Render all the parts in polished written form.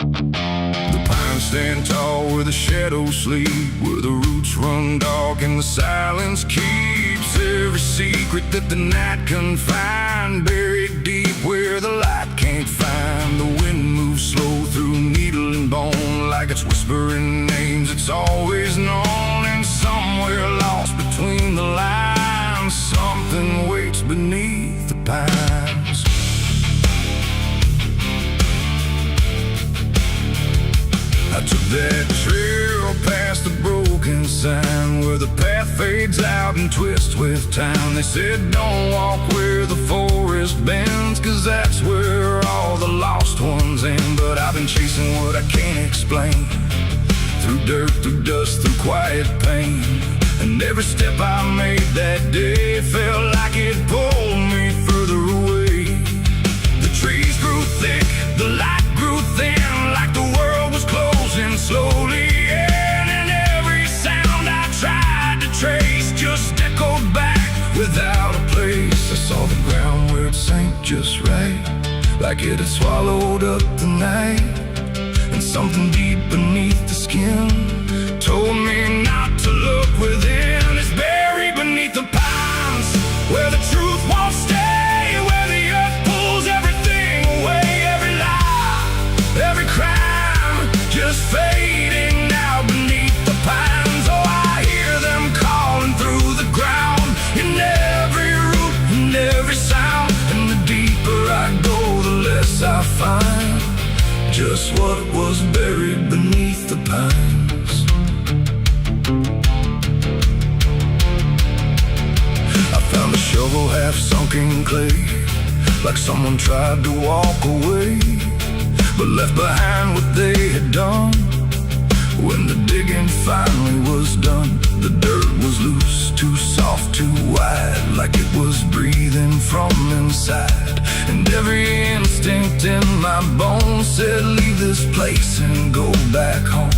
The pines stand tall where the shadows sleep, where the roots run dark and the silence keeps every secret that the night can find. Buried deep where the light can't find. The wind moves slow through needle and bone, like it's whispering names it's always known. And somewhere lost between the lines, something waits beneath the pines. I took that trail past the broken sign, where the path fades out and twists with time. They said don't walk where the forest bends, 'cause that's where all the lost ones end. But I've been chasing what I can't explain, through dirt, through dust, through quiet pain. And every step I made that day felt like it pulled me further away. The trees grew thick, the light grew thin, like the world was closing slowly in. And every sound I tried to trace just echoed back without a place. I saw the ground where it sank just right, like it had swallowed up the night. And something deep beneath the skin told me not to look within. It's buried beneath the pines, where the truth won't stay, where the earth pulls everything away. Every lie, every crime, just fading now beneath the pines. Oh, I hear them calling through the ground, in every root and every sound. And the deeper I go, the less I find just what was buried beneath the pines. I found a shovel half sunk in clay, like someone tried to walk away, but left behind what they had done. When the digging finally was done, the dirt was loose, too soft, too wide, like it was breathing from inside. And every instinct in my bones said leave this place and go back home.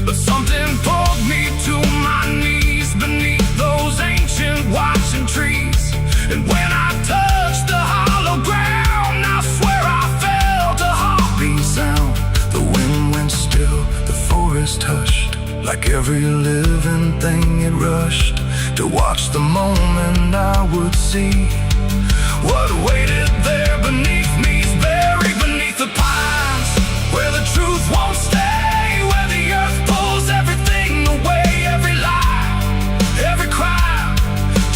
But something pulled me to my knees beneath those ancient watching trees. And when I touched the hollow ground, I swear I felt a heartbeat sound. The wind went still, the forest hushed, like every living thing it rushed to watch the moment I would see what waited there beneath me. Is buried beneath the pines, where the truth won't stay, where the earth pulls everything away. Every lie, every crime,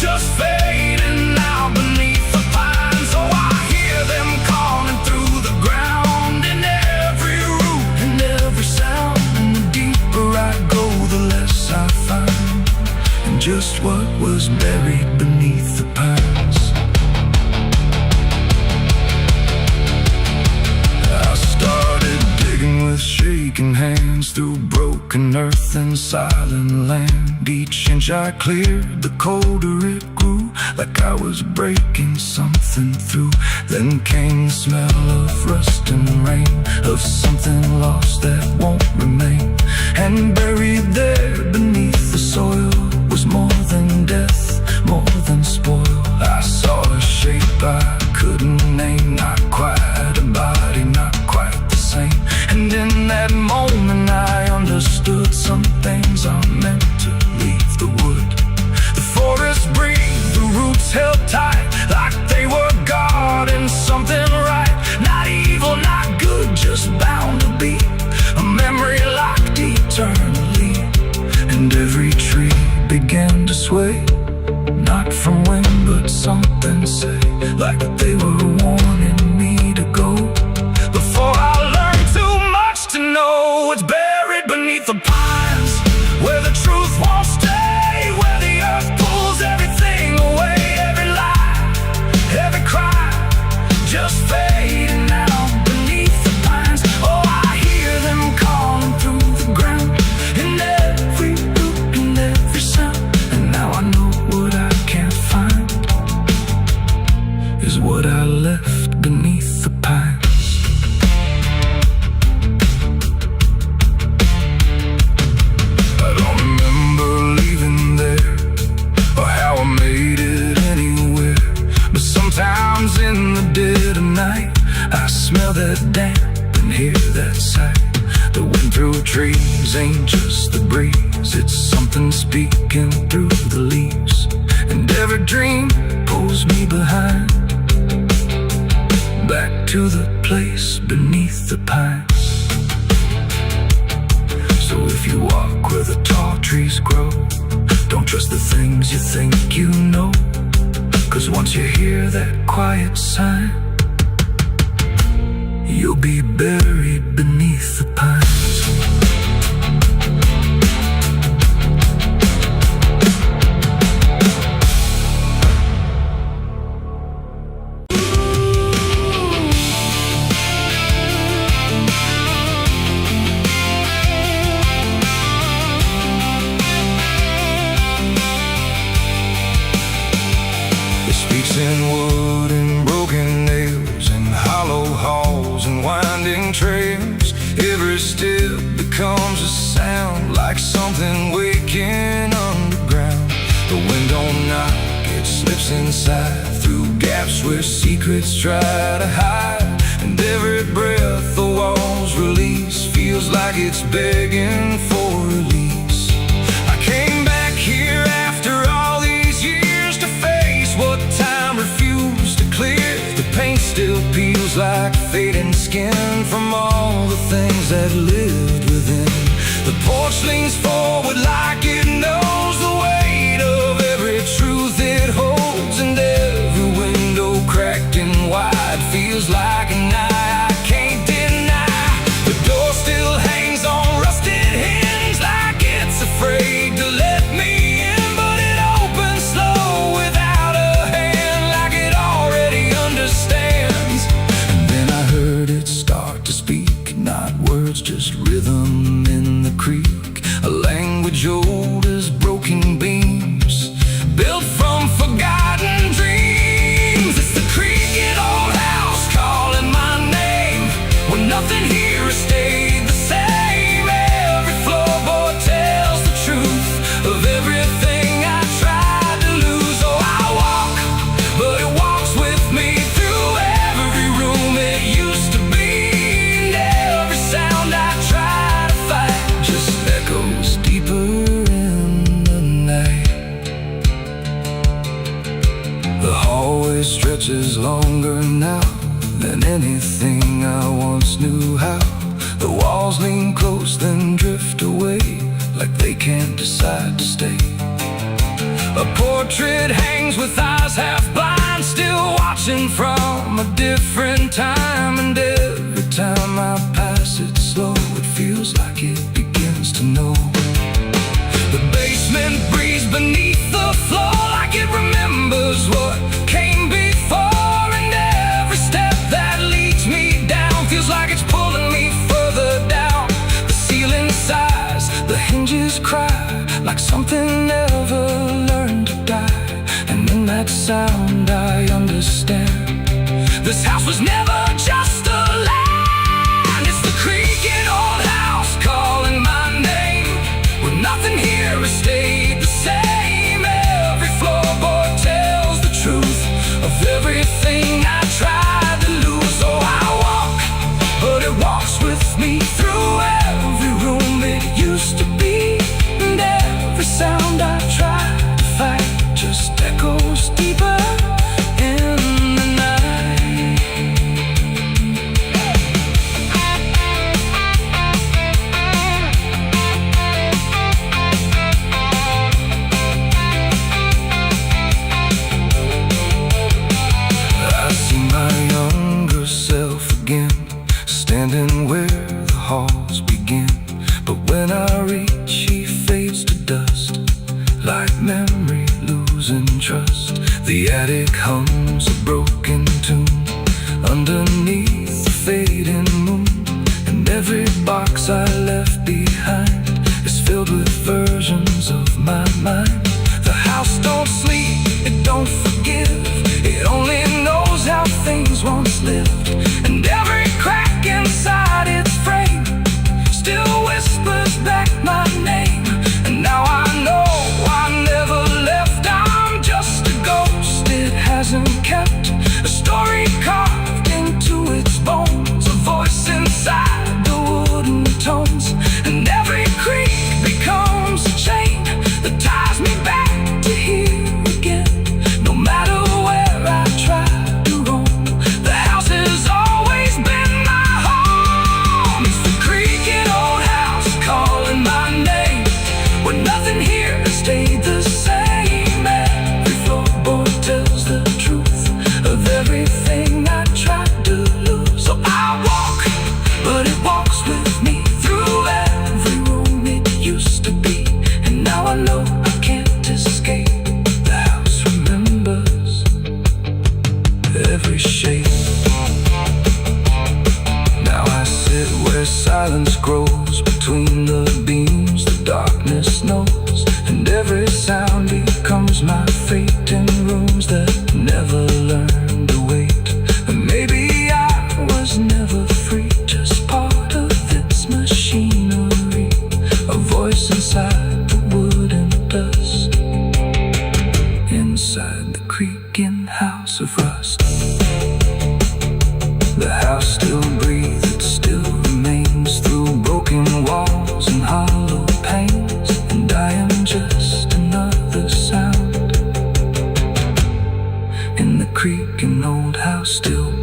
just fading now beneath the pines. Oh, I hear them calling through the ground, in every root and every sound. And the deeper I go, the less I find, and just what was buried beneath the pines. With shaking hands through broken earth and silent land, each inch I cleared, the colder it grew, like I was breaking something through. Then came the smell of rust and rain, of something lost that won't remain. And buried there beneath the soil was more than death, more than spoil. I saw a shape I couldn't name, not quite a body, not quite the same. And in that moment I understood some things are meant to leave the wood. The forest breathed, the roots held tight, like they were guarding something right. Not evil, not good, just bound to be a memory locked eternally. And every tree began to sway, not from wind but something say, like they were warning me to go. Before I learned too much to know, it's buried beneath the pines, where the truth won't stay, where the earth pulls everything away. Every lie, every crime, just fading now beneath the pines. Oh, I hear them calling through the ground, in every root and every sound. And now I know what I can't find is what I left beneath the pines. trees ain't just the breeze, it's something speaking through the leaves. And every dream pulls me behind, back to the place beneath the pines. So if you walk where the tall trees grow, don't trust the things you think you know, 'cause once you hear that quiet sign, you'll be buried beneath the pines. It speaks in wood and broken nails, and hollow halls and winding trails. Every step becomes a sound, like something waking underground. The wind don't knock, it slips inside, through gaps where secrets try to hide. And every breath the walls release feels like it's begging for release. I came back here after all these years to face what time refused to clear. The paint still peels like fading skin from all the things that lived within. The porch leans forward like it knows the weight of every truth it holds, and every window cracked and wide feels like an eye I can't deny. The door still hangs on rusted hinge like it's afraid to let me in, but it opens slow without a hand, like it already understands. And then I heard it start to speak, not words, just rhythm in the creek. A language old as broken beams, built from forgotten dreams. It's the creaking old house calling my name, when nothing here has stayed the same. Every floorboard tells the truth of everything I tried to lose. Oh, I walk, but it walks with me through every room it used to be. And every sound I try to fight just echoes deeper in the night. The hallway stretches longer now than anything I once knew how. The walls lean close then drift away, like they can't decide to stay. A portrait hangs with eyes half blind, still watching from a different time. And every time I pass it slow, it feels like it begins to know. The basement breathes beneath the floor, like it remembers what came before. And every step that leads me down feels like it's pulling me further down. The ceiling sighs, the hinges cry, like something never learned to die. And in that sound I understand, this house was never just a land. It's the creaking old house calling my name, when nothing here has stayed the same. Every floorboard tells the truth of everything I tried to lose. Oh, I walk, but it walks with me through every room it used to be. And every sound I try to fight just echoes deeper in the night. I see my younger self again, standing where the halls begin. But when I reach, he fades to dust, like memory losing trust. The attic hums a broken tune underneath the fading moon. And every box I left behind is filled with versions of my mind. The house don't sleep, it don't forgive, it only knows how things once lived. And every crack inside its frame still whispers back my name. And now I know I never left, I'm just a ghost it hasn't kept. A story carved into its bones, a voice inside the wooden tones. And silence grows between the beams, the darkness knows, and every sound becomes my fate in rooms that never learned to wait. And maybe I was never free, just part of its machinery, a voice inside the wood and dust, inside the creaking house of rust. The house still breathes, it still remains through broken walls and hollow panes, and I am just another sound in the creaking old house still bound.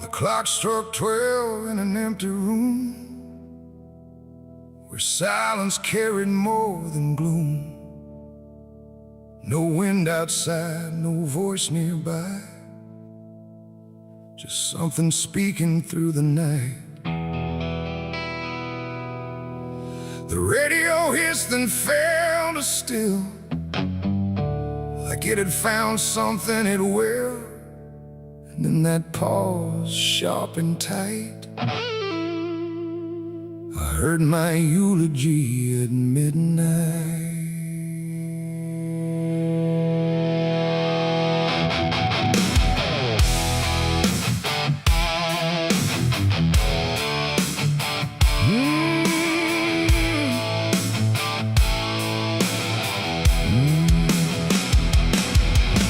The clock struck 12 in an empty room, where silence carried more than gloom. No wind outside, no voice nearby, just something speaking through the night. The radio hissed and fell to still, like it had found something it will. And in that pause, sharp and tight, I heard my eulogy at midnight.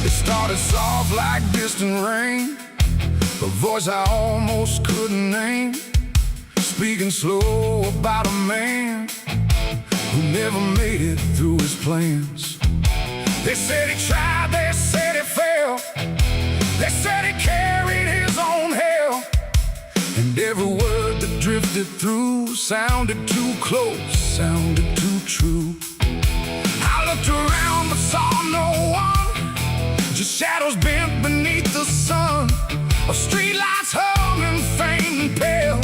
It started soft like distant rain, a voice I almost couldn't name, speaking slow about a man who never made it through his plans. They said he tried, they said he failed, they said he carried his own hell, and every word that drifted through sounded too close, sounded too true. I looked around but saw no one, just shadows bent beneath the sun, of streetlights hung and faint and pale,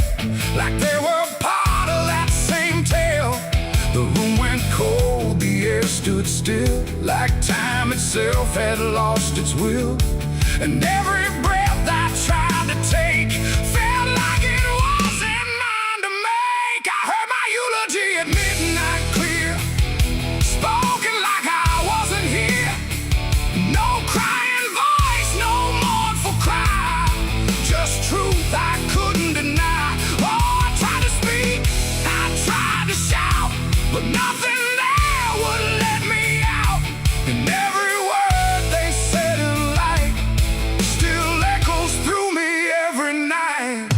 like they were part of that same tale. The room went cold, the air stood still, like time itself had lost its will. And every breath I tried to take felt like it wasn't mine to make. I heard my eulogy at midnight clear, spoken like I wasn't here. No crying voice, no mournful cry, just truth I couldn't deny. Oh, I tried to speak, I tried to shout, but nothing there would let me out. And every word they said in light still echoes through me every night.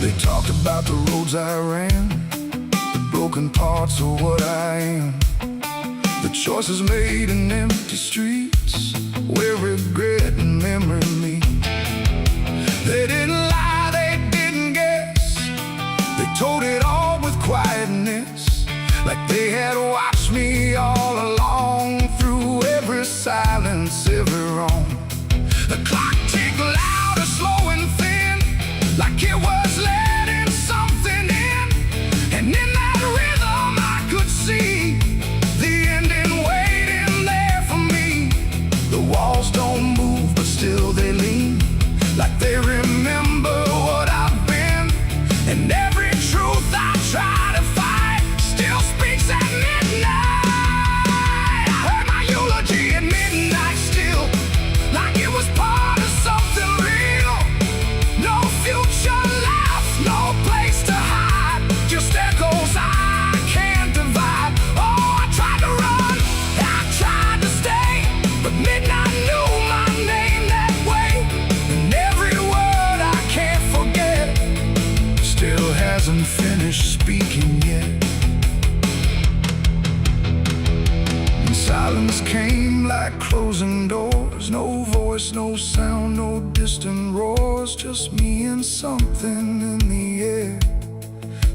They talked about the roads I ran, the broken parts of what I am, the choices made in empty streets where regret and memory meet. They didn't lie, they didn't guess, they told it all with quietness, like they had watched me all along, through every silence, every wrong. The clock ticked louder, slow and thin, like it was letting something in. And in that rhythm I could see the ending waiting there for me. The walls don't move, but still they lean, like they remember what I've been. And every truth I try to fight still speaks at midnight. I heard my eulogy at midnight still, like it was part of something real. No future left, no place to hide, just echoes I can't divide. Oh, I tried to run, I tried to stay, but midnight knew my name that way. And every word I can't forget still hasn't finished speaking yet. And silence came like closing doors, no voice, no sound, no distant roars, just me and something in the air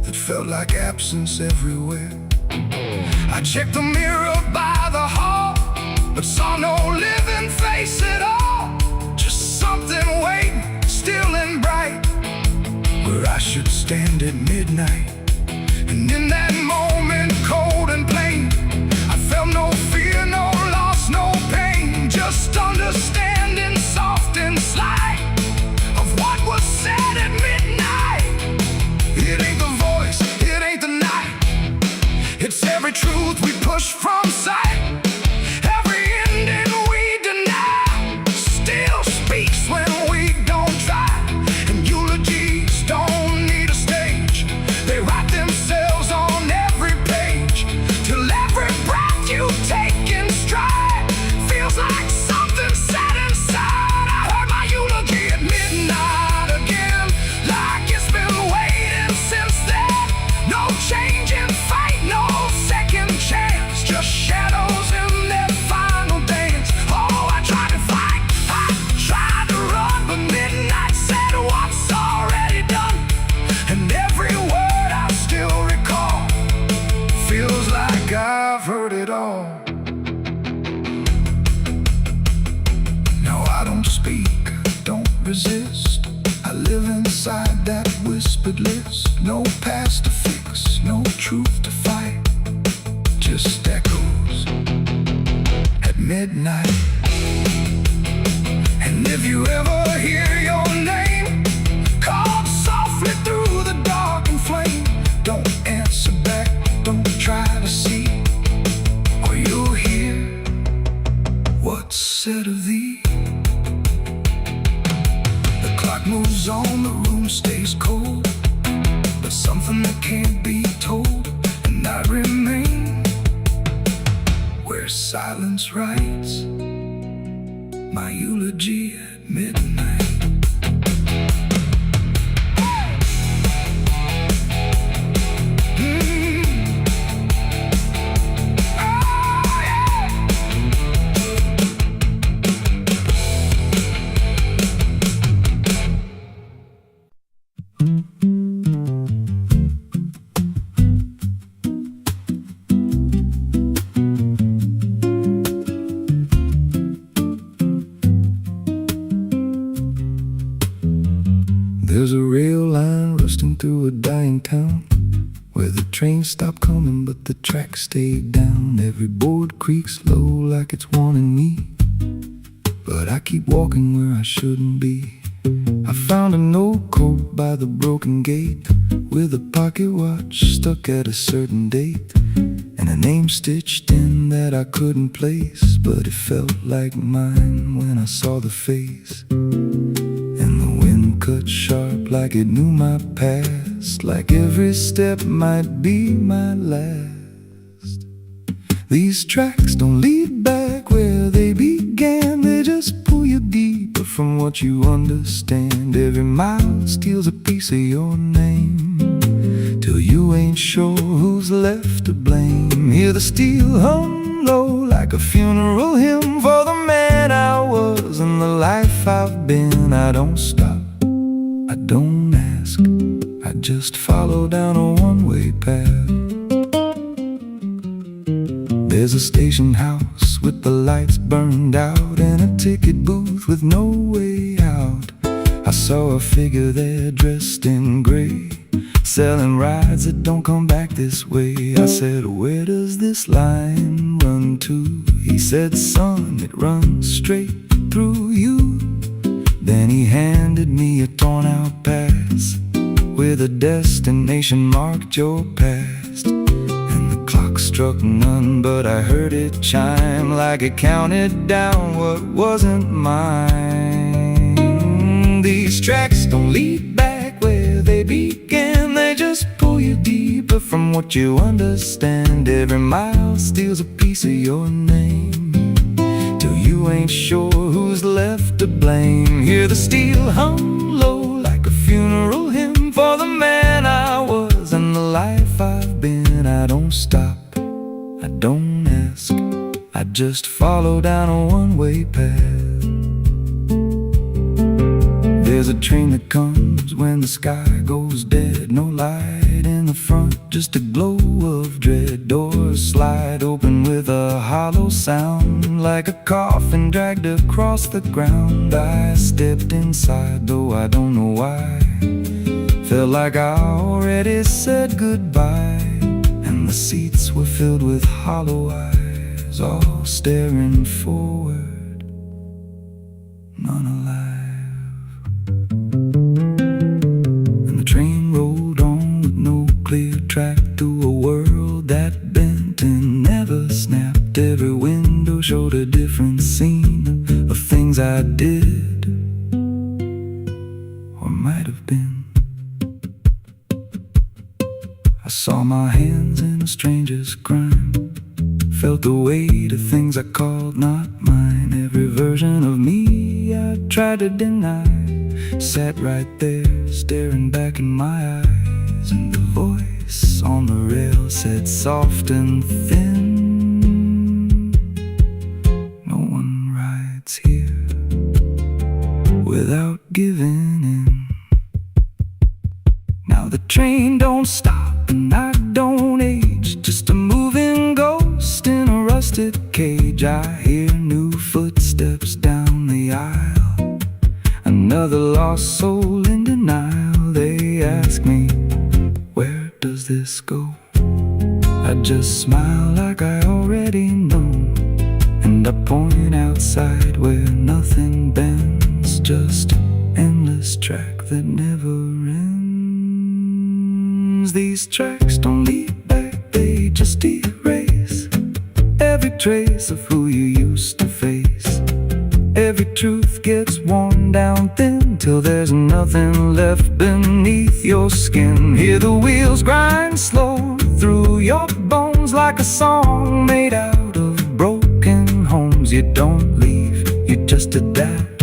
that felt like absence everywhere. I checked the mirror by the hall, but saw no living face at all. Just something waiting, still and bright, where I should stand at midnight. And in that moment, cold and plain, I felt no fear, no loss, no pain. Just understanding, soft and slight, of what was said at midnight. It ain't the voice, it ain't the night, it's every truth we push from sight. Every ending we deny still speaks when we don't try. And eulogies don't need a stage, they write themselves on every page, till every breath you take in stride feels like something set inside. I heard my eulogy at midnight again, like it's been waiting since then. No change in fate, no second chance, just shadows in their final dance. Oh, I tried to fight, I tried to run, but midnight said what's already done. And every word I still recall feels like I've heard it all. No, I don't speak, don't resist, I live inside that whispered list. No past to fix, no truth to fight, just echoes at midnight. And if you ever hear your name called softly through the dark and flame, don't answer back, don't try to see, or you'll hear what's said of thee. The clock moves on, the room stays cold, but something that can't be told, and I remain where silence writes my eulogy at midnight. There's a rail line rusting through a dying town, where the trains stop coming but the tracks stay down. Every board creaks low like it's warning me, but I keep walking where I shouldn't be. I found an old coat by the broken gate, with a pocket watch stuck at a certain date, and a name stitched in that I couldn't place, but it felt like mine when I saw the face. And the wind cut sharp like it knew my past, like every step might be my last. These tracks don't lead back where they began, they just pull you deeper from what you understand. Every mile steals a piece of your name, till you ain't sure who's left to blame. Hear the steel hum low like a funeral hymn for the man I was and the life I've been. I don't stop, I don't ask, I just follow down a one-way path. There's a station house with the lights burned out, and a ticket booth with no way out. I saw a figure there dressed in gray, selling rides that don't come back this way. I said, where does this line run to? He said, son, it runs straight through you. Then he handed me a torn out pass, with a destination marked your past. And the clock struck none, but I heard it chime like it counted down what wasn't mine. These tracks don't lead back where they began, they just pull you deeper from what you understand. Every mile steals a piece of your name, till you ain't sure who's left to blame. Hear the steel hum low like a funeral hymn for the man I was and the life I've been. I don't stop, I don't ask, I just follow down a one-way path. There's a train that comes when the sky goes dead, no light in the front, just a glow of dread. Doors slide open with a hollow sound, like a coffin dragged across the ground. I stepped inside, though I don't know why. Felt like I already said goodbye, and the seats were filled with hollow eyes, all staring forward, none alive. And the train rolled on with no clear track through a world that bent and never snapped. Every window showed a different scene of things I did, or might have been. I saw my hands in a stranger's crime, felt the weight of things I called not mine. Every version of me I tried to deny sat right there, staring back in my eyes. And the voice on the rail said soft and thin, no one rides here without giving in. Now the train don't stop and I don't age, just a moving ghost in a rusted cage. I hear new footsteps down the aisle, another lost soul in denial. They ask me, where does this go? I just smile like I already know, and I point outside where nothing bends, just an endless track that never ends. These tracks don't lead back, they just erase every trace of who you used to face. Every truth gets worn down thin, till there's nothing left beneath your skin. Hear the wheels grind slow through your bones, like a song made out of broken homes. You don't leave, you just adapt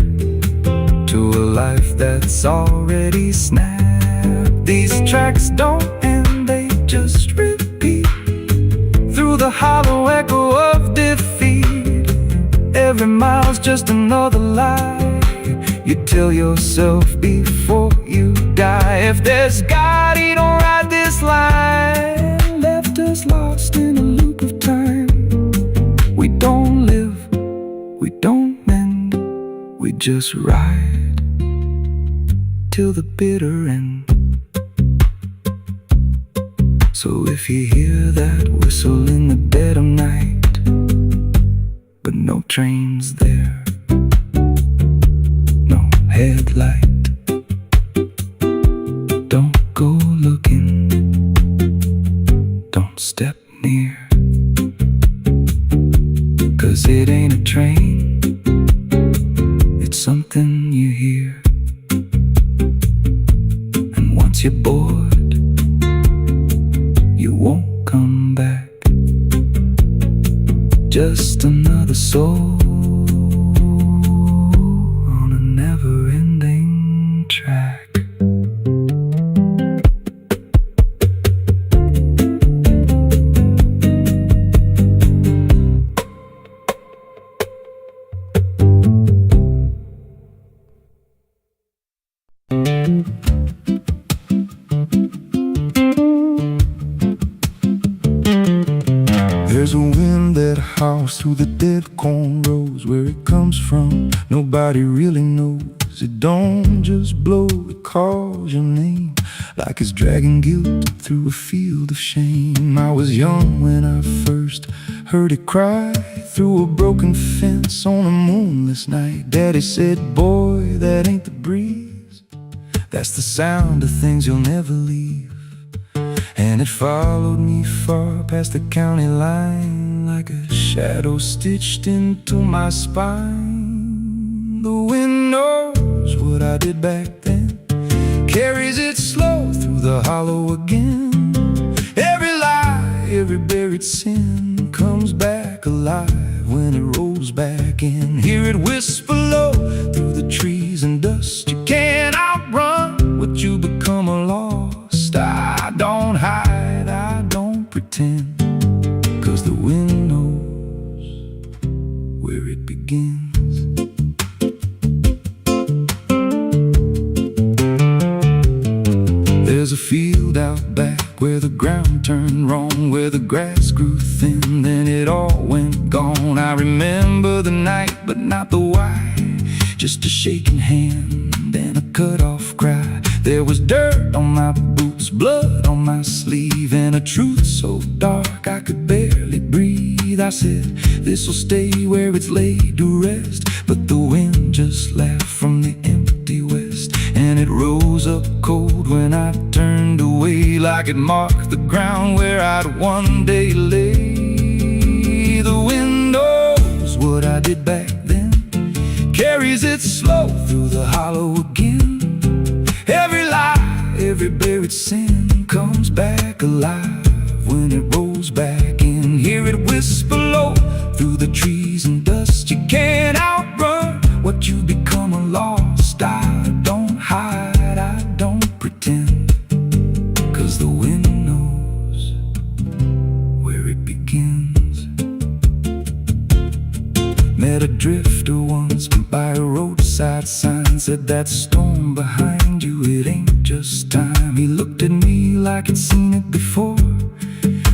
to a life that's already snapped. These tracks don't end, they just repeat through the hollow echo of defeat. Every mile's just another lie you tell yourself before you die. If there's God, He don't write this line, left us lost in a loop of time. We don't live, we don't mend, we just ride till the bitter end. So if you hear that whistle in the dead of night, but no train's there, no headlight, don't go looking, don't step near, 'cause it ain't a train, it's something you hear. And once you're bored, you won't come back. Just another soul on a never-ending track. There's a wind that howls through the dead corn rows. Where it comes from, nobody really knows. It don't just blow, it calls your name, like it's dragging guilt through a field of shame. I was young when I first heard it cry through a broken fence on a moonless night. Daddy said, boy, that ain't the breeze, that's the sound of things you'll never leave. And it followed me far past the county line, like a shadow stitched into my spine. The wind knows what I did back then, carries it slow through the hollow again. Every lie, every buried sin comes back alive when it rolls back in. Hear it whisper low through the trees and dust. You can't outrun what you become lost. I don't hide, I don't pretend, 'cause the wind knows where it begins. There's a field out back where the turned wrong, where the grass grew thin, then it all went gone. I remember the night, but not the why. Just a shaking hand and a cut-off cry. There was dirt on my boots, blood on my sleeve, and a truth so dark I could barely breathe. I said, this'll stay where it's laid to rest, but the wind just laughed from the empty west, and it rose up cold when I turned away, like it marked the ground where I'd one day lay. The wind knows what I did back then, carries it slow through the hollow again. Every lie, every buried sin comes back alive when it rolls back in. Hear it whisper low through the trees and dust. You can't outrun what you become a lost. I don't hide, I don't pretend, 'cause the wind knows where it begins. Met a drifter once by a roadside sign, said that storm behind you, it ain't just time. He looked at me like he'd seen it before,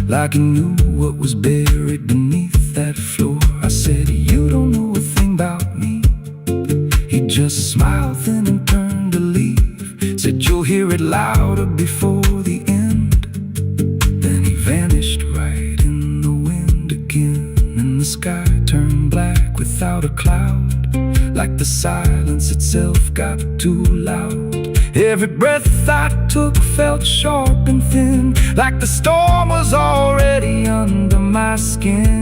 like he knew what was buried beneath that floor. I said, you don't know a thing about me. He just smiled then and turned to leave, said you'll hear it louder before the end. Then he vanished right in the wind again, and the sky turned black without a cloud, like the silence itself got too loud. Every breath I took felt sharp and thin, like the storm was already under my skin.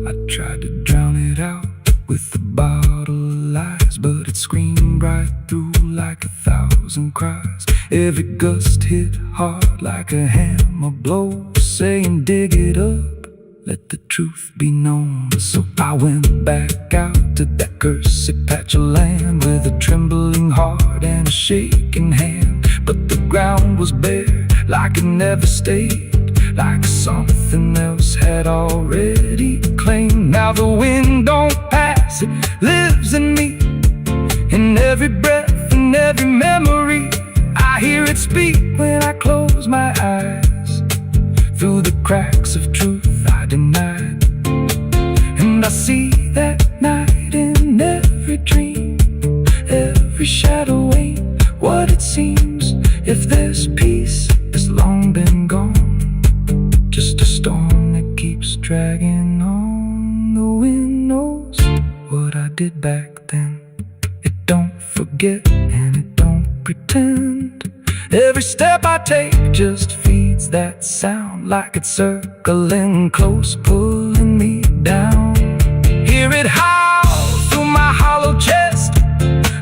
I tried to drown it out with a bottle of lies, but it screamed right through like 1,000 cries. Every gust hit hard like a hammer blow, saying dig it up, let the truth be known. So I went back out to that cursed patch of land with a trembling heart and a shaking hand. But the ground was bare, like it never stayed, like something else had already claimed. Now the wind don't pass, it lives in me, in every breath and every memory. I hear it speak when I close my eyes, through the cracks of truth I denied. And I see that night in every dream, every shadow ain't what it seems. If there's peace, it's long been gone, just a storm that keeps dragging on. The wind knows what I did back then. It don't forget and it don't pretend. Every step I take just feeds that sound, like it's circling close, pulling me down. Hear it howl through my hollow chest,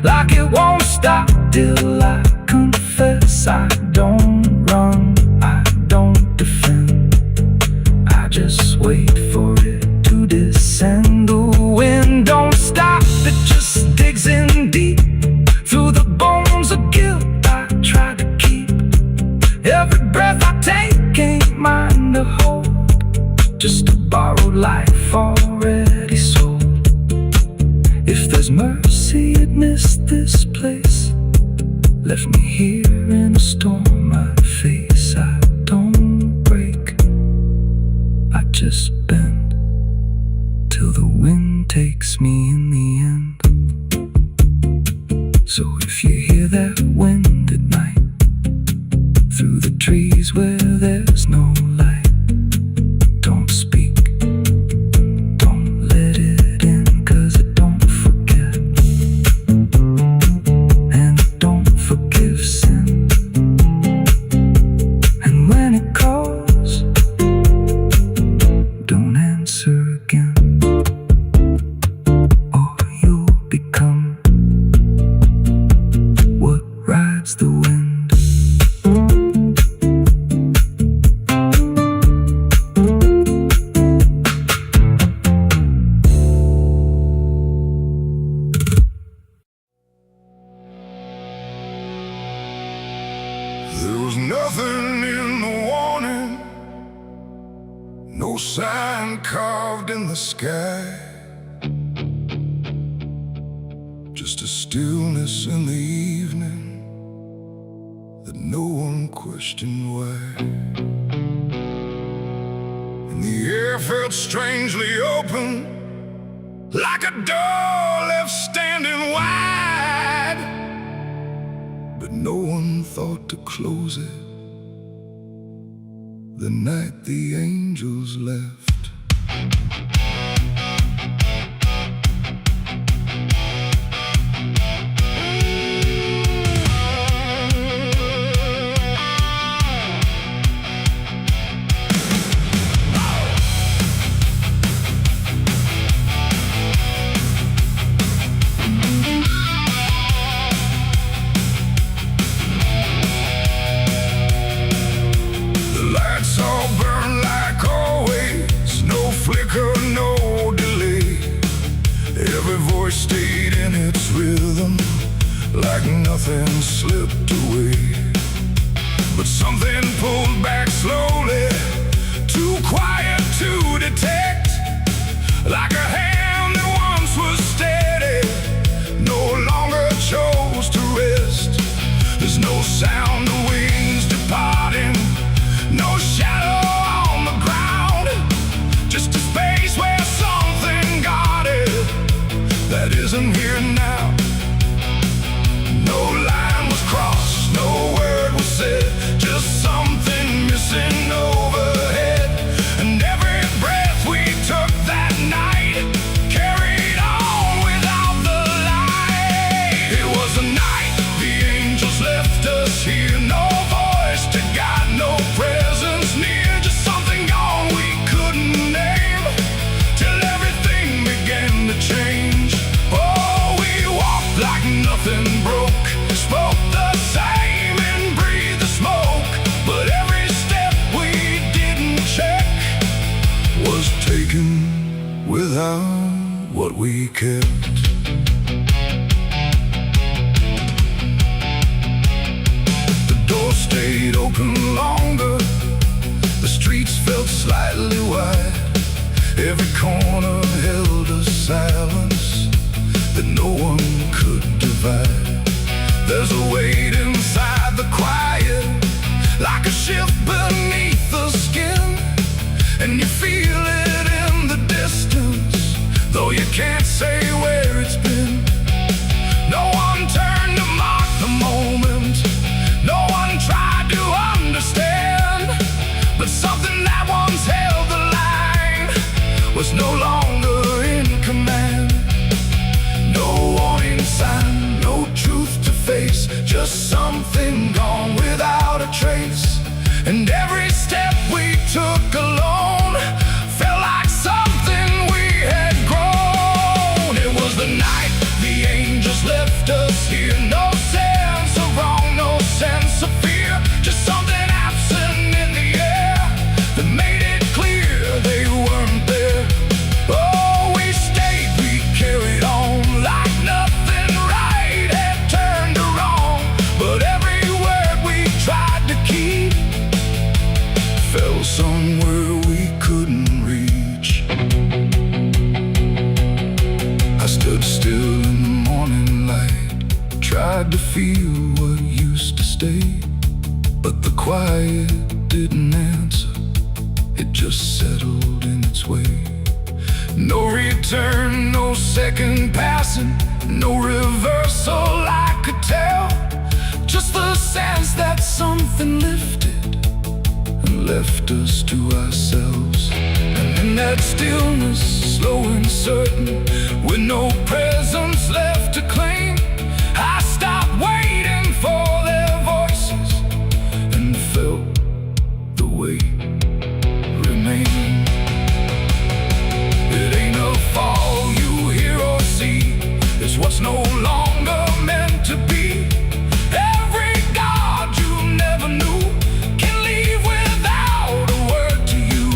like it won't stop till I confess. I don't run, I don't defend, I just wait for it to descend. The wind don't stop, it just digs in deep, through the bones of guilt I try to keep. Every breath I take ain't mine to hold, just a borrowed life already sold. If there's mercy, it missed this place, left me here in a storm I face. I don't break, I just bend, till the wind takes me in the end. So if you hear that wind at night, through the trees where there's no light, don't speak, don't let it in, 'cause it don't forget, and it don't forgive sin. And when it calls, don't answer again, or you'll become what rides the wind. There was nothing in the warning, no sign carved in the sky, just a stillness in the evening that no one questioned why. And the air felt strangely open, like a door left standing wide. But no one thought to close it the night the angels left. All burn like always, no flicker, no delay. Every voice stayed in its rhythm, like nothing slipped away. But something pulled back slowly, too quiet to detect. Like a hand that once was steady, no longer chose to rest. There's no sound of wings departing, no shadow on the ground, just a space where something guarded that isn't here now. No line was crossed, no word was said, just something missing overhead. And every breath we took that night carried on without the light. It was the night the angels left us here, no voice to guide, no presence near, just something gone we couldn't name, till everything began to change. Oh, we walked like nothing broke, spoke the same and breathed the smoke. But every step we didn't check was taken without what we kept. The door stayed open longer, the streets felt slightly wide. Every corner held a silence that no one could divide. There's a weight inside the quiet, like a shift beneath the skin, and you feel it in the distance, though you can't say where it's been. No one turned to mark the moment, no one tried to understand, but something that once held the line was no longer in command. No warning sign, no truth to face, just something gone without a trace. And every step we took alone felt like something we had grown. It was the night the angels left us here, no sense of wrong, no sense of fear, just something absent in the air that made it clear they weren't there. Oh, we stayed, we carried on like nothing right had turned to wrong. But every word we tried to keep fell somewhere we couldn't reach. I stood still in the morning light, tried to feel what used to stay, but the quiet didn't answer, it just settled in its way. No return, no second passing, no reversal I could tell, just the sense that something lifted and left us to ourselves. And in that stillness, slow and certain, with no presence left to claim, I stopped waiting for their voices and felt the weight remain. It ain't a fall you hear or see, it's what's no longer meant to be. Every God you never knew can leave without a word to you.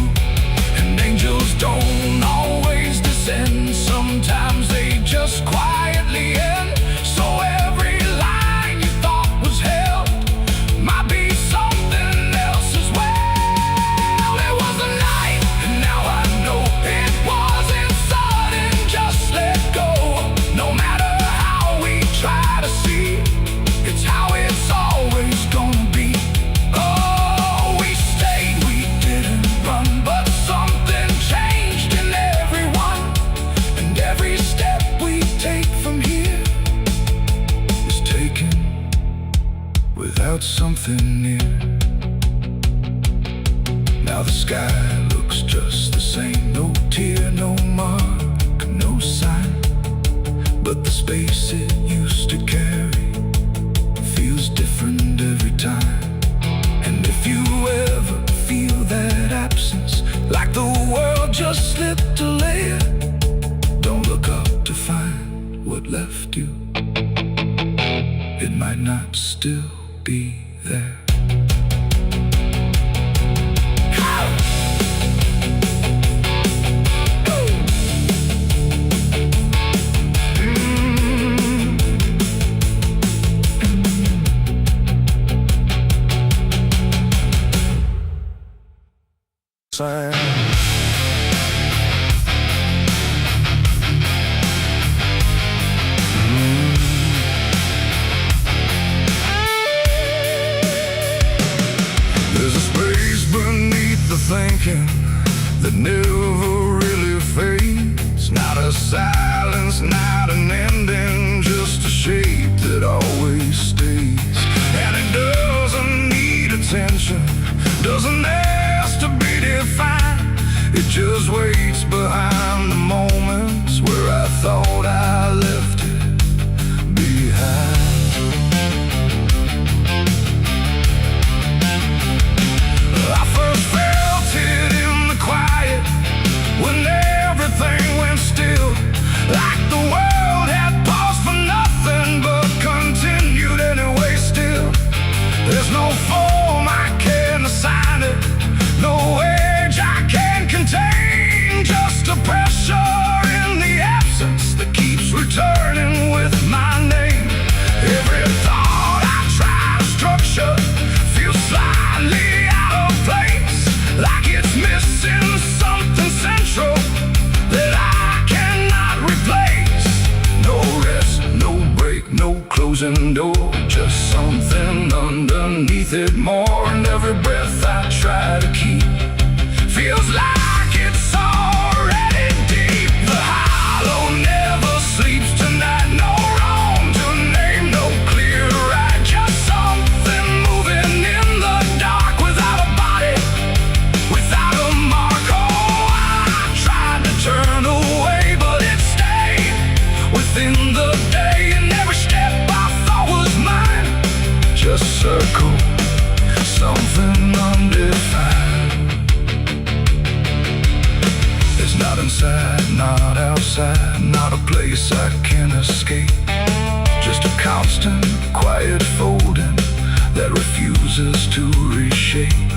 And angels don't always descend, sometimes they just quietly end. Now the sky looks just the same. No tear, no mark, no sign. But the space it used to carry feels different every time. And if you ever feel that absence, like the world just slipped a layer, don't look up to find what left you. It might not still be there. There's a space beneath the thinking that never really fades. Not a silence, not an ending, just a shape that always stays. And it doesn't need attention, doesn't ask to be defined. It just waits behind the moments where I thought I left it behind. I first felt it in the quiet, when everything went still, like the world had paused for nothing but continued anyway still. There's no form I can assign it, no age I can contain, just a pressure in the absence that keeps returning with my name. Every thought I try to structure feels slightly out of place, like it's missing something central that I cannot replace. No rest, no break, no closing door, just something underneath it more. And every breath I try to keep feels like it's already deep. The hollow never sleeps tonight. No wrong to name, no clear right, just something moving in the dark, without a body, without a mark. Oh, I tried to turn away, but it stayed within the day. And every step I thought was mine just circle, something undefined. It's not inside, not outside, not a place I can escape, just a constant, quiet folding that refuses to reshape.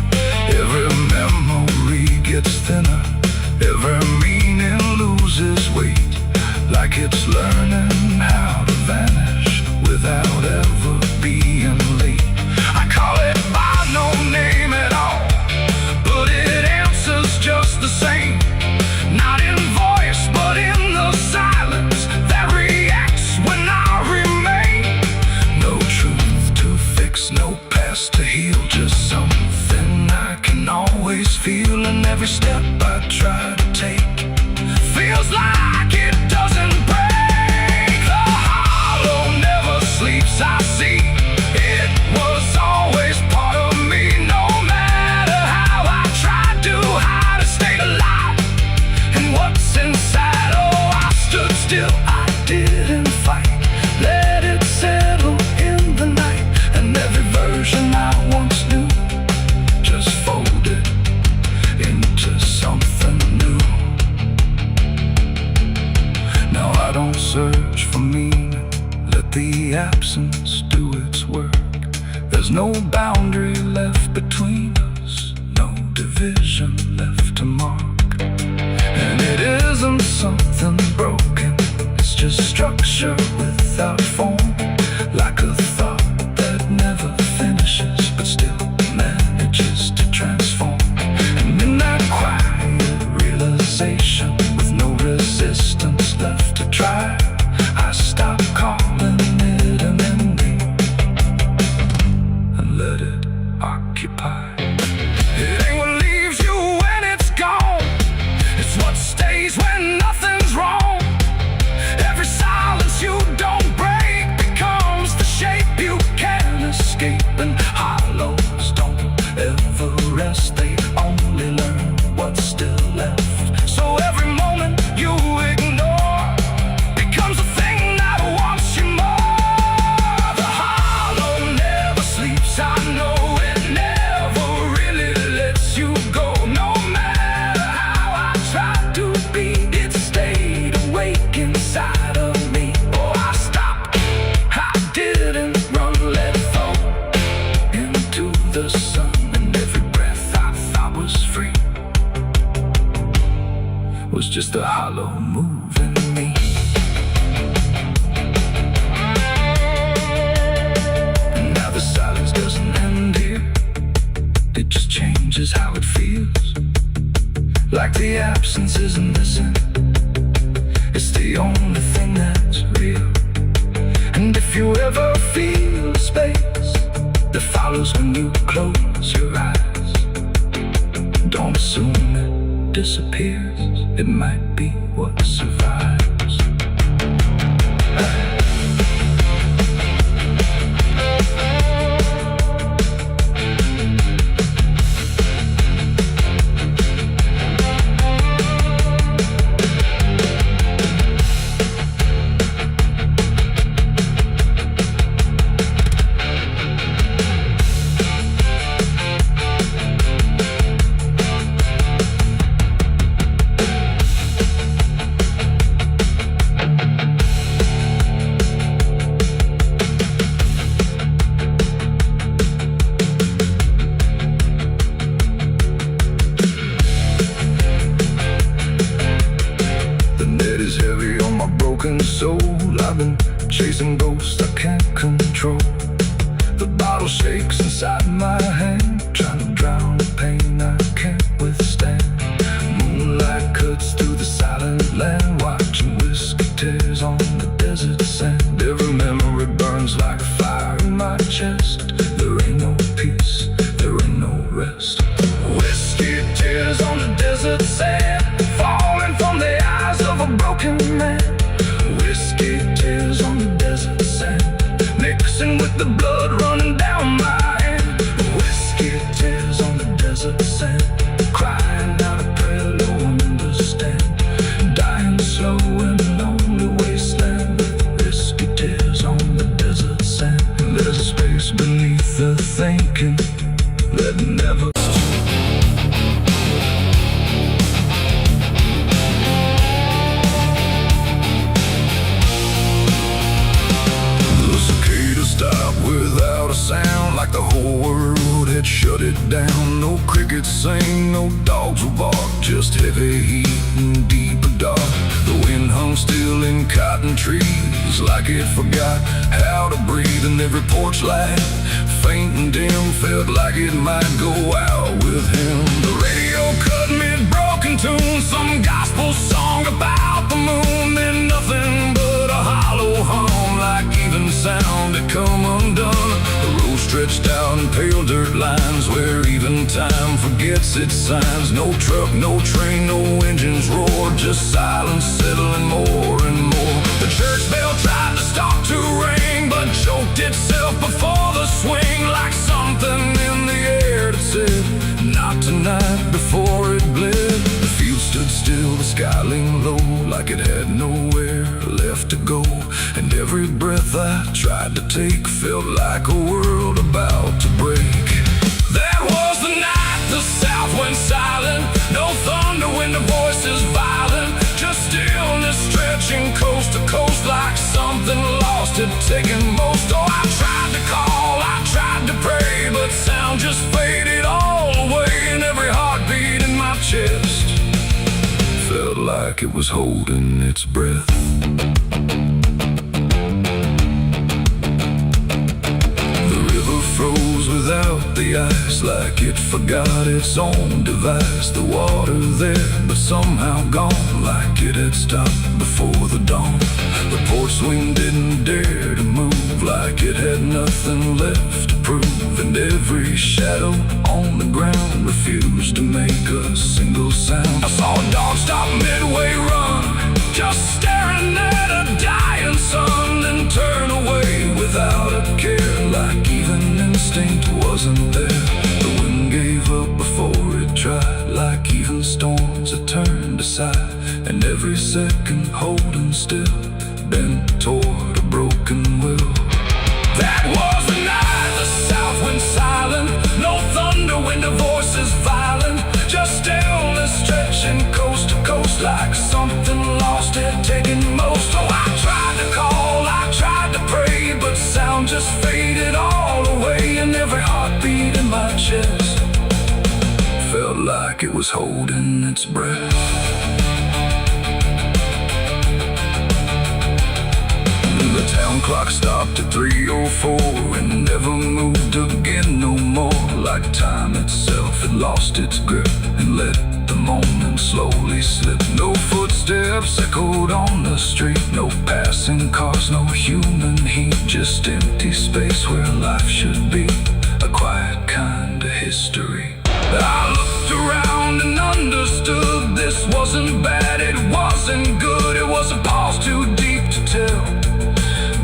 Every memory gets thinner, every meaning loses weight, like it's learning how to vanish without ever being late. I call it by no name at all, but it answers just the same. Not in voice, but in the silence that reacts when I remain. No truth to fix, no past to heal, just something I can always feel. And every step I try to take feels like it doesn't break. The hollow never sleeps, I see. It was always part of me, no matter how I tried to hide or stay alive. And what's inside, oh, I stood still, I didn't fight, let it settle in the night. And every version I once knew just folded into something new. Now I don't search for meaning, let the absence do its work. There's no boundary left between us, no division left to mark. And it isn't something broken, it's just structure without form, like a thought that never finishes but still manages to transform. And in that quiet realization, with no resistance left to try, I stop calling it an ending and let it occupy. just a hollow move in me. And now the silence doesn't end here. It just changes how it feels. Like the absence isn't missing. It's the only thing that's real. And if you ever feel a space that follows when you close your eyes, don't assume it disappears. It might be what survives. Soul, I've been chasing ghosts I can't control. The bottle shakes inside my hand, trying to drown the pain I can't withstand. Moonlight cuts through the silent land, watching whiskey tears on the desert sand. Every memory burns like fire in my chest. There ain't no peace, there ain't no rest. Whiskey tears on the desert sand, falling from the eyes of a broken man. Whiskey tears on the desert sand, mixing with the blood running down my hand. Whiskey tears on the desert sand, crying out a prayer no one understands. Dying slow in a lonely wasteland. Whiskey tears on the desert sand. There's a space beneath the thinking that never without a sound, like the whole world had shut it down. No crickets sing, no dogs will bark, just heavy heat and deeper dark. The wind hung still in cotton trees, like it forgot how to breathe. And every porch light, faint and dim, felt like it might go out with him. The radio cut mid-broken tune, some gospel song about the moon. Then nothing but a hollow hum, like even sound had come undone. The road stretched out in pale dirt lines, where even time forgets its signs. No truck, no train, no engines roar, just silence settling more and more. The church bell tried to stop to ring, but choked itself before the swing. Like something in the air that said, not tonight, before it bled. The field stood still, the sky leaned low, like it had nowhere left to go. And every breath I tried to take felt like a world about to break. That was the night the south went silent. No thunder when the voices violent, just stillness stretching coast to coast, like something lost had taken most. Oh, I tried to call, I tried to pray, but sound just faded all away. And every heartbeat in my chest felt like it was holding its breath. Froze without the ice, like it forgot its own device. The water there, but somehow gone, like it had stopped before the dawn. The porch swing didn't dare to move, like it had nothing left to prove. And every shadow on the ground refused to make a single sound. I saw a dog stop midway run, just staring at a dying sun, then turn away without a care, like even instinct wasn't there. The wind gave up before it tried, like even storms had turned aside. And every second holding still, bent toward a broken will. That was the night the south went silent. No thunder when the voices violent, just stillness stretching coast to coast, like something lost had taken most. Oh, I tried to call, I tried to pray, but sound just faded all away. And every heartbeat in my chest felt like it was holding its breath. Town clock stopped at 3:04 and never moved again no more. Like time itself had lost its grip and let the moment slowly slip. No footsteps echoed on the street, no passing cars, no human heat, just empty space where life should be, a quiet kind of history. I looked around and understood this wasn't bad, it wasn't good, it was a pause too deep to tell.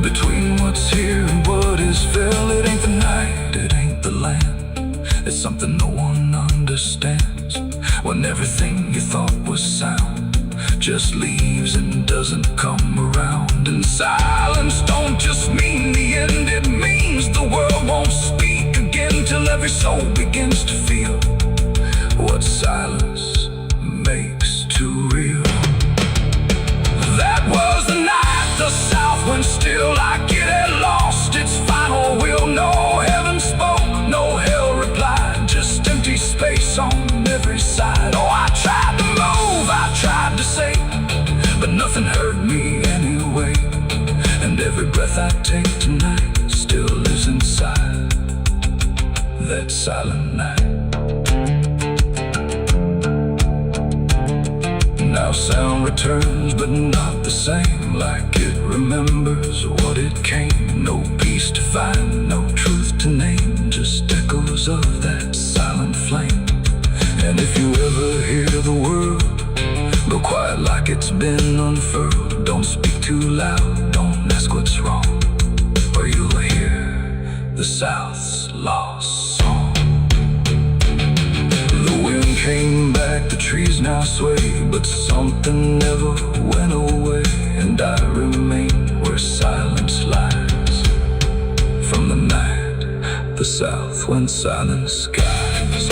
Between what's here and what is fell, it ain't the night, it ain't the land, it's something no one understands. When everything you thought was sound just leaves and doesn't come around. And silence don't just mean the end, it means the world won't speak again till every soul begins to feel what silence makes too real. That was the night the South went still, like it had lost its final will. No heaven spoke, no hell replied, just empty space on every side. Oh, I tried to move, I tried to say, but nothing hurt me anyway. And every breath I take tonight still lives inside that silent night. Now sound returns, but not the same, like it remembers what it came. No peace to find, no truth to name, just echoes of that silent flame. And if you ever hear the world go quiet like it's been unfurled, don't speak too loud, don't ask what's wrong, or you'll hear the South's lost song. The wind came back, the trees now sway, but something never went away. And I remain where silence lies. From the night the South went silent skies.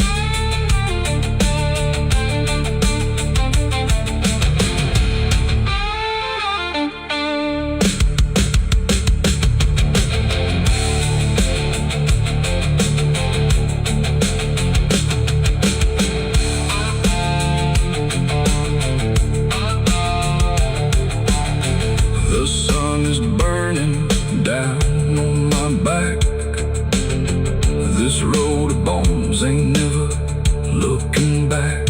The sun is burning down on my back. This road of bones ain't never looking back.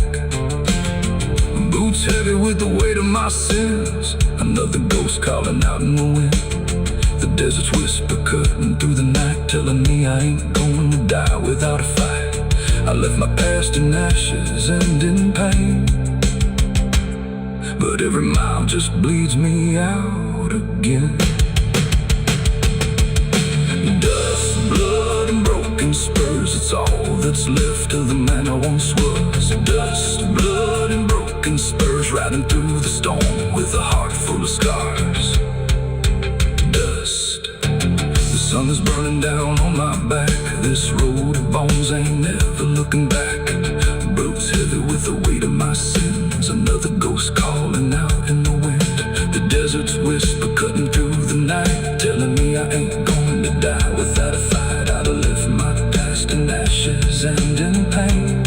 Boots heavy with the weight of my sins, another ghost calling out in the wind. The desert's whisper cutting through the night, telling me I ain't going to die without a fight. I left my past in ashes and in pain, but every mile just bleeds me out again. Dust, blood, and broken spurs, it's all that's left of the man I once was. Dust, blood, and broken spurs, riding through the storm with a heart full of scars. Dust, the sun is burning down on my back. This road of bones ain't never looking back. Boots heavy with the weight of my sins, another ghost calling out in the wind. The desert's whisper cutting through the night, telling me I ain't going to die without a fight. I'd have left my past in ashes and in pain.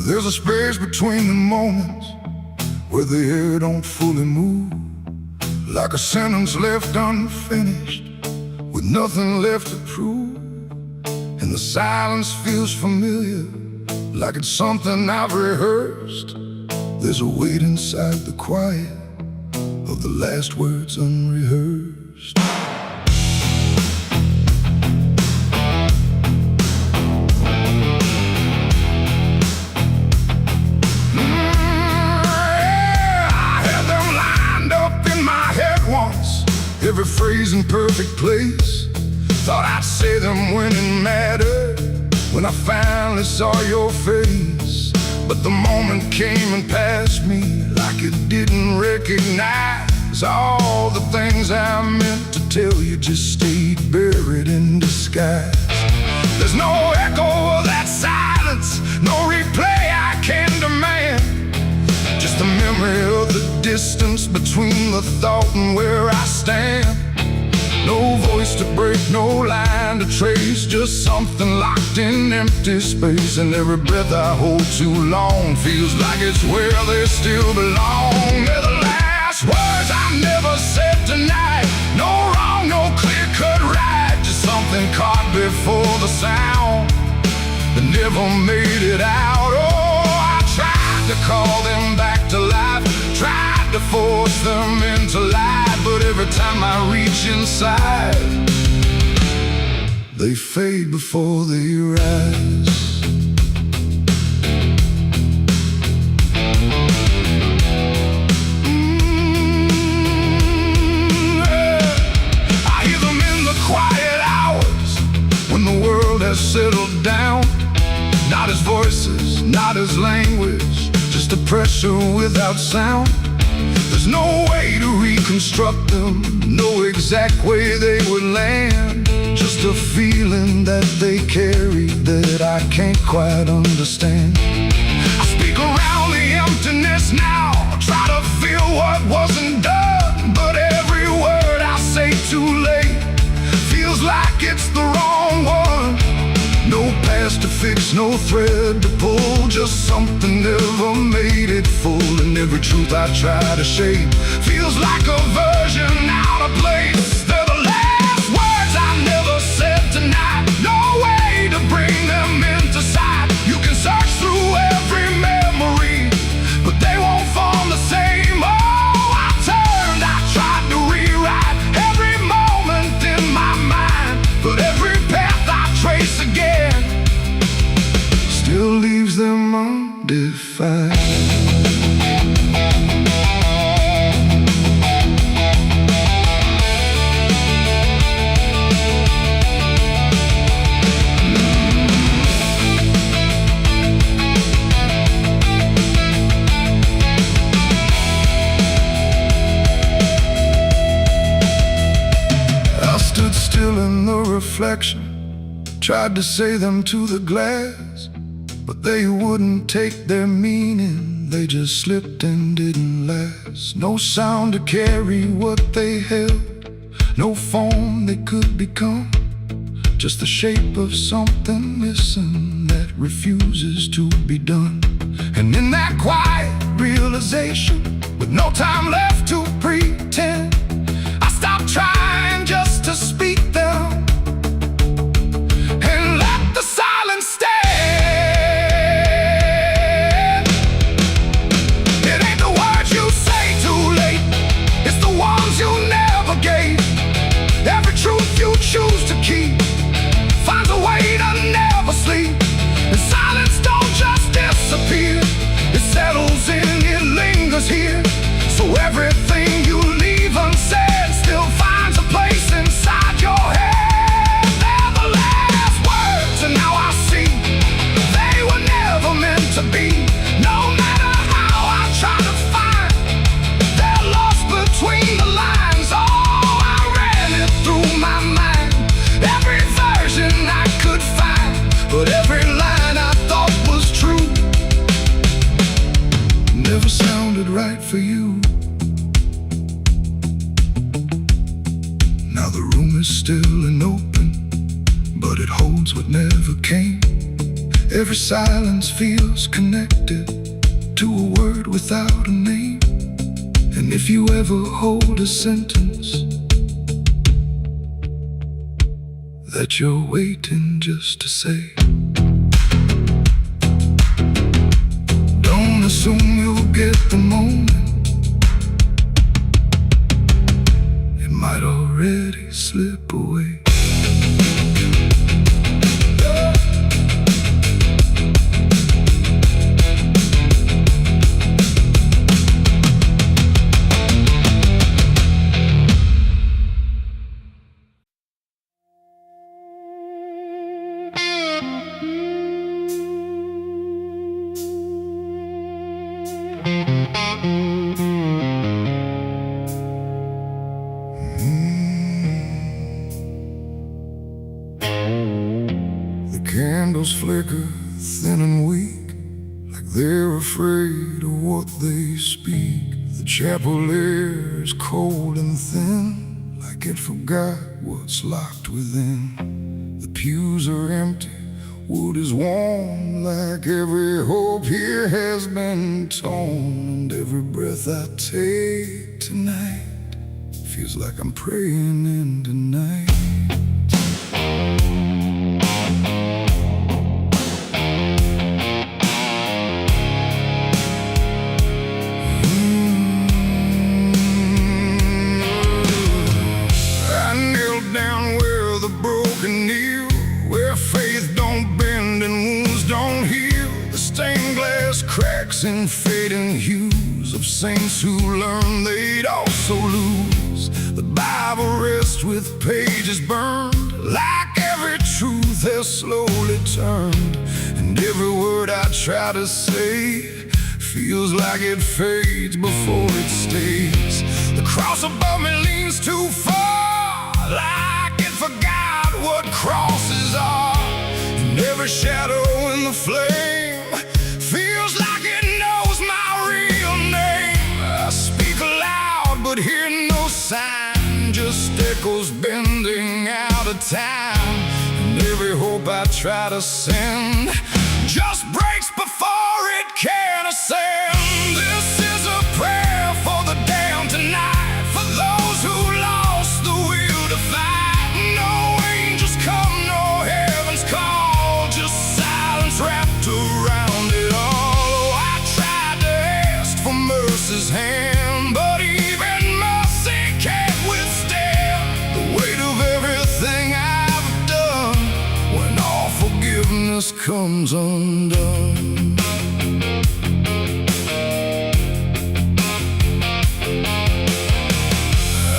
There's a space between the moments where the air don't fully move, like a sentence left unfinished with nothing left to prove. And the silence feels familiar, like it's something I've rehearsed. There's a weight inside the quiet of the last words unrehearsed. Every phrase in perfect place, thought I'd say them when it mattered, when I finally saw your face. But the moment came and passed me like it didn't recognize. All the things I meant to tell you just stayed buried in disguise. There's no echo of that silence, no replay between the thought and where I stand. No voice to break, no line to trace, just something locked in empty space. And every breath I hold too long feels like it's where they still belong. They're the last words I never said tonight. No wrong, no clear-cut right, just something caught before the sound that never made it out. Oh, I tried to call them back to life, tried to force them into light, but every time I reach inside, they fade before they rise. I hear them in the quiet hours when the world has settled down. Not as voices, not as language, just a pressure without sound. There's no way to reconstruct them, no exact way they would land. Just a feeling that they carry that I can't quite understand. I speak around the emptiness now, try to feel what wasn't done, but every word I say too late feels like it's the wrong one. No past to fix, no thread to pull, just something never made it full. And every truth I try to shape feels like a version out of place. They're the last words I never said tonight. No way to bring them into sight. You can search through every memory, but they won't form the same. Oh, I turned, I tried to rewrite every moment in my mind, but every path I trace again still leaves them undefined. I stood still in the reflection, tried to say them to the glass, but they wouldn't take their meaning. They just slipped and didn't last. No sound to carry what they held, no form they could become, just the shape of something missing that refuses to be done. And in that quiet realization, with no time left to pretend, I stopped trying just to speak them and let the silence stand. It ain't the words you say too late, it's the ones you never gave. Every truth you choose to keep finds a way to never sleep. And silence don't just disappear, it settles in, it lingers here. So everything you leave unsaid still finds a place inside your head. They're the last words, and now I see they were never meant to be. No matter how I try to find, they're lost between the lines. Oh, I ran it through my mind, every version I could find, but every line I thought was true never sounded right for you. Now the room is still and open, but it holds what never came. Every silence feels connected to a word without a name. And if you ever hold a sentence that you're waiting just to say, don't assume you'll get the moment, it might already slip away. The candles flicker thin and weak, like they're afraid of what they speak. The chapel air is cold and thin, like it forgot what's locked within. The pews are empty, wood is warm, like every hope here has been torn. And every breath I take tonight feels like I'm praying into night. I knelt down where the broken kneel, where faith don't bend and wounds don't heal. The stained glass cracks and fading hues of saints who learned they'd also lose. The Bible rests with pages burned, like every truth has slowly turned. And every word I try to say feels like it fades before it stays. The cross above me leans too far, like it forgot what crosses are. And every shadow in the flame feels like it knows my real name. I speak aloud but hear no sign, just echoes bending out of time. And every hope I try to send just breaks before it can ascend. This is a prayer for the damned tonight, for those who lost the will to fight. No angels come, no heaven's call, just silence wrapped around it all. Oh, I tried to ask for mercy's hand, but even mercy can't withstand the weight of everything I've done when all forgiveness comes undone.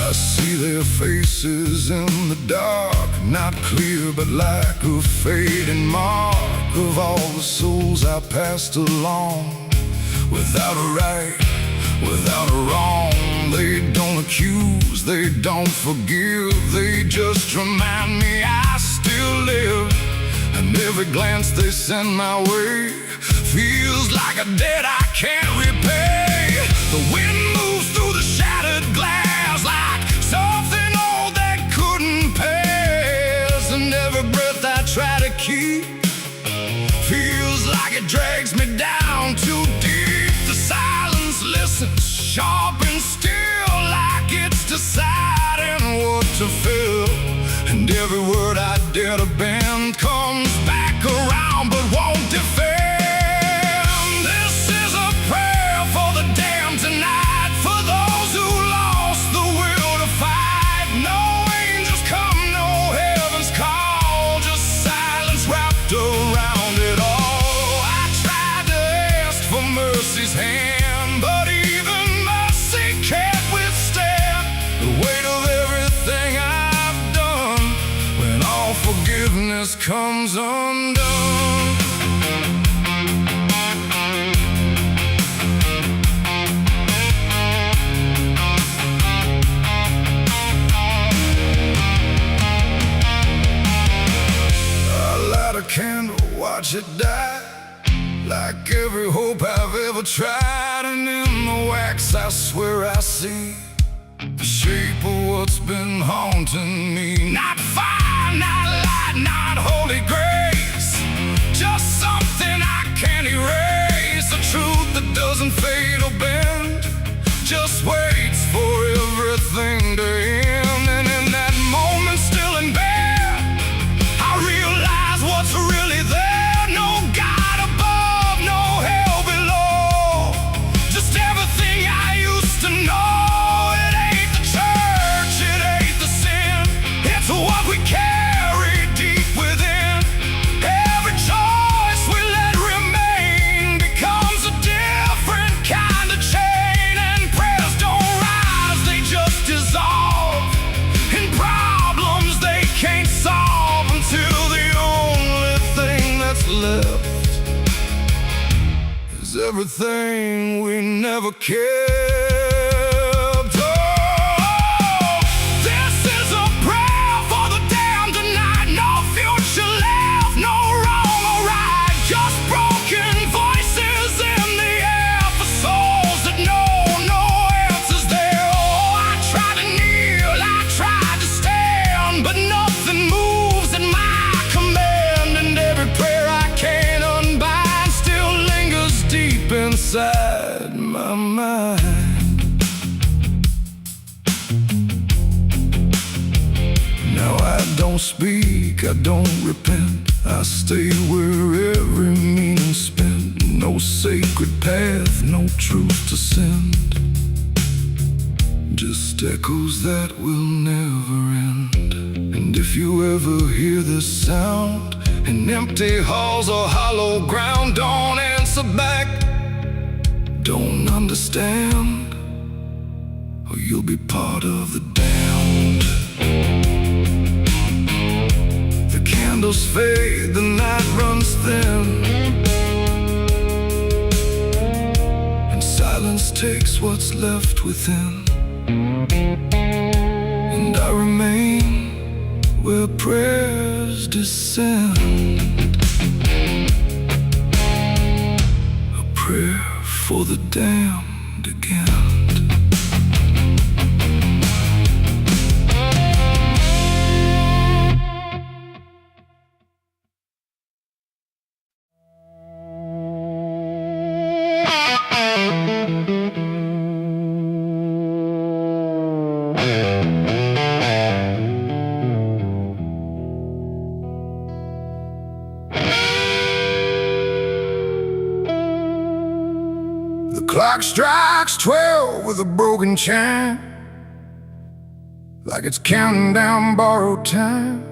I see their faces in the dark, not clear but like a fading mark of all the souls I passed along. Without a right, without a wrong, they don't accuse, they don't forgive, they just remind me I still live. And every glance they send my way feels like a debt I can't repay. The wind moves through the shattered glass like something old that couldn't pass. And every breath I try to keep feels like it drags me down too deep. The silence listens, sharp and still, like it's deciding what to feel. And every word I dare to bend comes back around but won't defend. This is a prayer for the damned tonight, for those who lost the will to fight. No angels come, no heaven's call, just silence wrapped around it all. I tried to ask for mercy's hand, but even mercy can't withstand the weight of everything I've done when all forgiveness comes undone. I light a candle, watch it die, like every hope I've ever tried. And in the wax I swear I see the shape of what's been haunting me. Not fire, not light, not holy grace, just something I can't erase. A truth that doesn't fade or bend, just waits for everything to end. And in that moment, still in bed, I realize what's really there. No God above, no hell below, just everything I used to know. It ain't the church, it ain't the sin, it's what we carry deep within. Every choice we let remain becomes a different kind of chain. And prayers don't rise, they just dissolve in problems they can't solve, until the only thing that's left is everything we never kept. Oh, this is a prayer for the damned tonight. No future left, no wrong or right, just broken voices in the air, for souls that know no don't speak, I don't repent. I stay where every meaning's spent. No sacred path, no truth to send. Just echoes that will never end. And if you ever hear this sound in empty halls or hollow ground, don't answer back, don't understand, or you'll be part of the damned. The candles fade, the night runs thin, and silence takes what's left within. And I remain where prayers descend, a prayer for the damned again. The clock strikes 12 with a broken chime, like it's counting down borrowed time.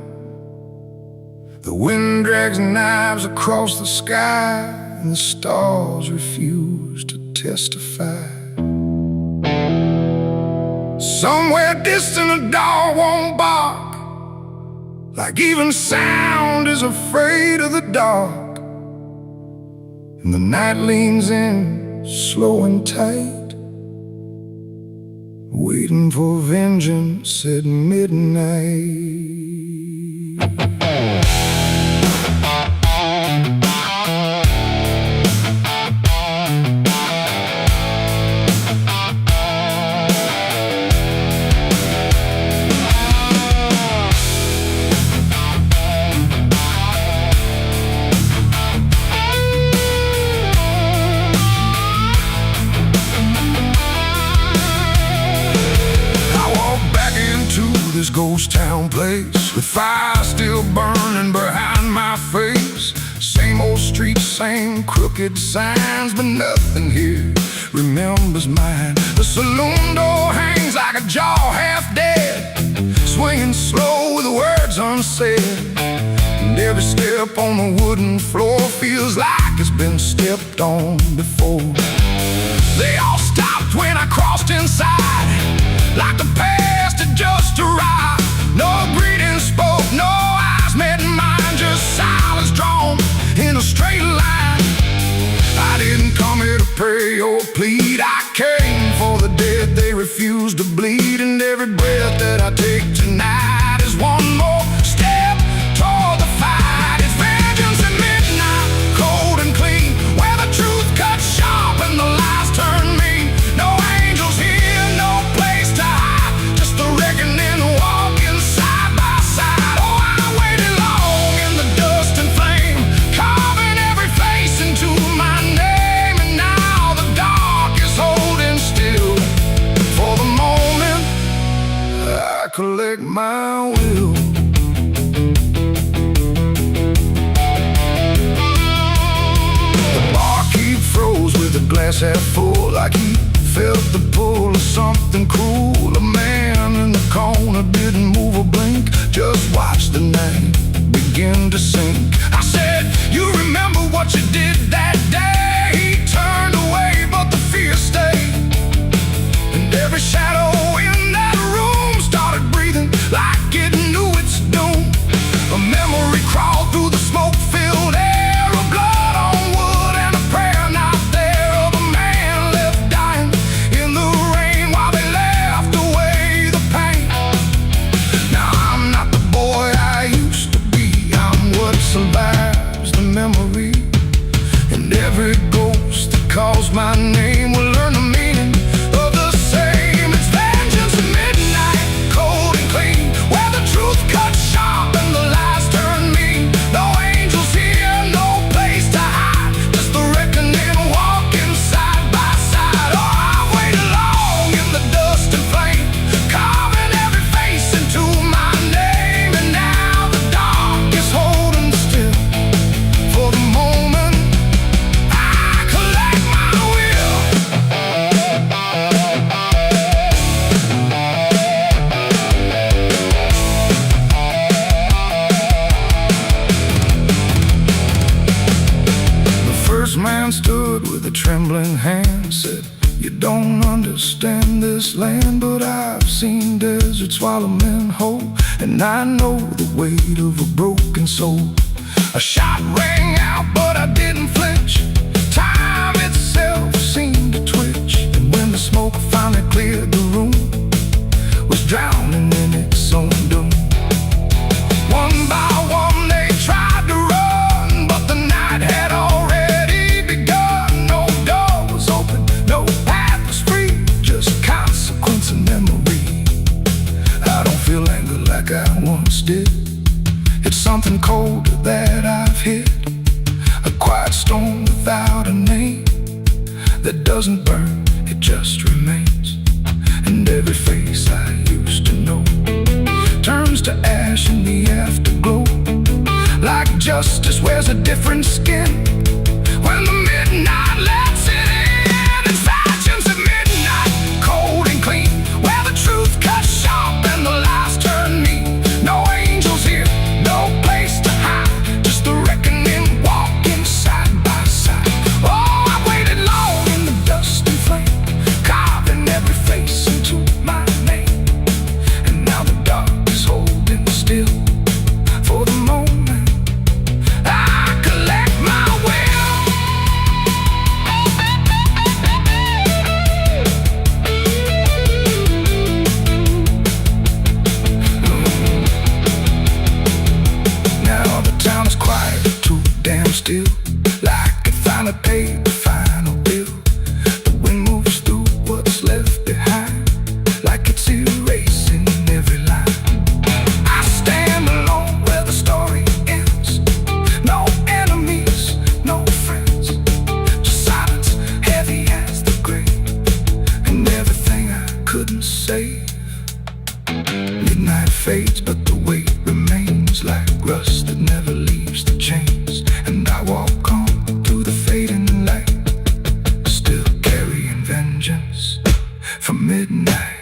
The wind drags knives across the sky, and the stars refuse to testify. Somewhere distant a dog won't bark, like even sound is afraid of the dark. And the night leans in, slow and tight, waiting for vengeance at midnight. This ghost town place, with fire still burning behind my face. Same old streets, same crooked signs, but nothing here remembers mine. The saloon door hangs like a jaw half dead, swinging slow with words unsaid. And every step on the wooden floor feels like it's been stepped on before. They all stopped when I crossed inside, like the past had just arrived. No greeting spoke, no eyes met mine, just silence drawn in a straight line. I didn't come here to pray or plead, I came for the dead they refuse to bleed. And every breath that I take tonight is one more step toward the fight. It's vengeance at midnight, cold and clean, where the truth cuts sharp and the lies turn mean. No angels here, no place to hide, just the reckoning walking side by side. Oh, I waited long in the dust and flame, carving every face into my name. And now the dark is holding still. For the moment, I collect my will. The barkeep froze with a glass half full, like he felt the pull of something cruel. A man in the corner didn't move a blink, just watched the night begin to sink. I said, you remember what you did that day? He turned away, but the fear stayed. And every shadow in that room started breathing like it knew its doom. A memory crawled through the smoke-filled air, a blood on wood and a prayer not there, of a man left dying in the rain while they left away the pain. Now I'm not the boy I used to be, I'm what survives the memory. trembling hand said, "You don't understand this land, but I've seen deserts swallow men whole, and I know the weight of a broken soul." A shot rang out, but I didn't flinch. Time itself seemed to twitch, and when the smoke finally cleared the room, was drowning in its own doom. One by one they tried to run, but the night had already begun. No door was open, no path was free, just consequence and memory. I don't feel anger like I once did. It's something colder that I've hit, a quiet storm without a name, that doesn't burn, it just remains. And every face I used to know turns to ash in the afterglow, like justice wears a different skin when the midnight lets it in. And factions at midnight, cold and clean, where the truth cuts sharp and the lies turn mean. No angels here, no place to hide, just the reckoning walking side by side. Oh, I waited long in the dust and flame, carving every face into my name. And now the dark is holding still for the moment I collect my will. Now the town is quiet, too damn still, like it finally paid the final bill. The wind moves through what's left behind, like it's erasing every line. I stand alone where the story ends. No enemies, no friends, just silence heavy as the grave, and everything I couldn't save. Midnight fades, but the weight remains like rust that never leaves the chains. And I walk on through the fading light, still carrying vengeance from midnight.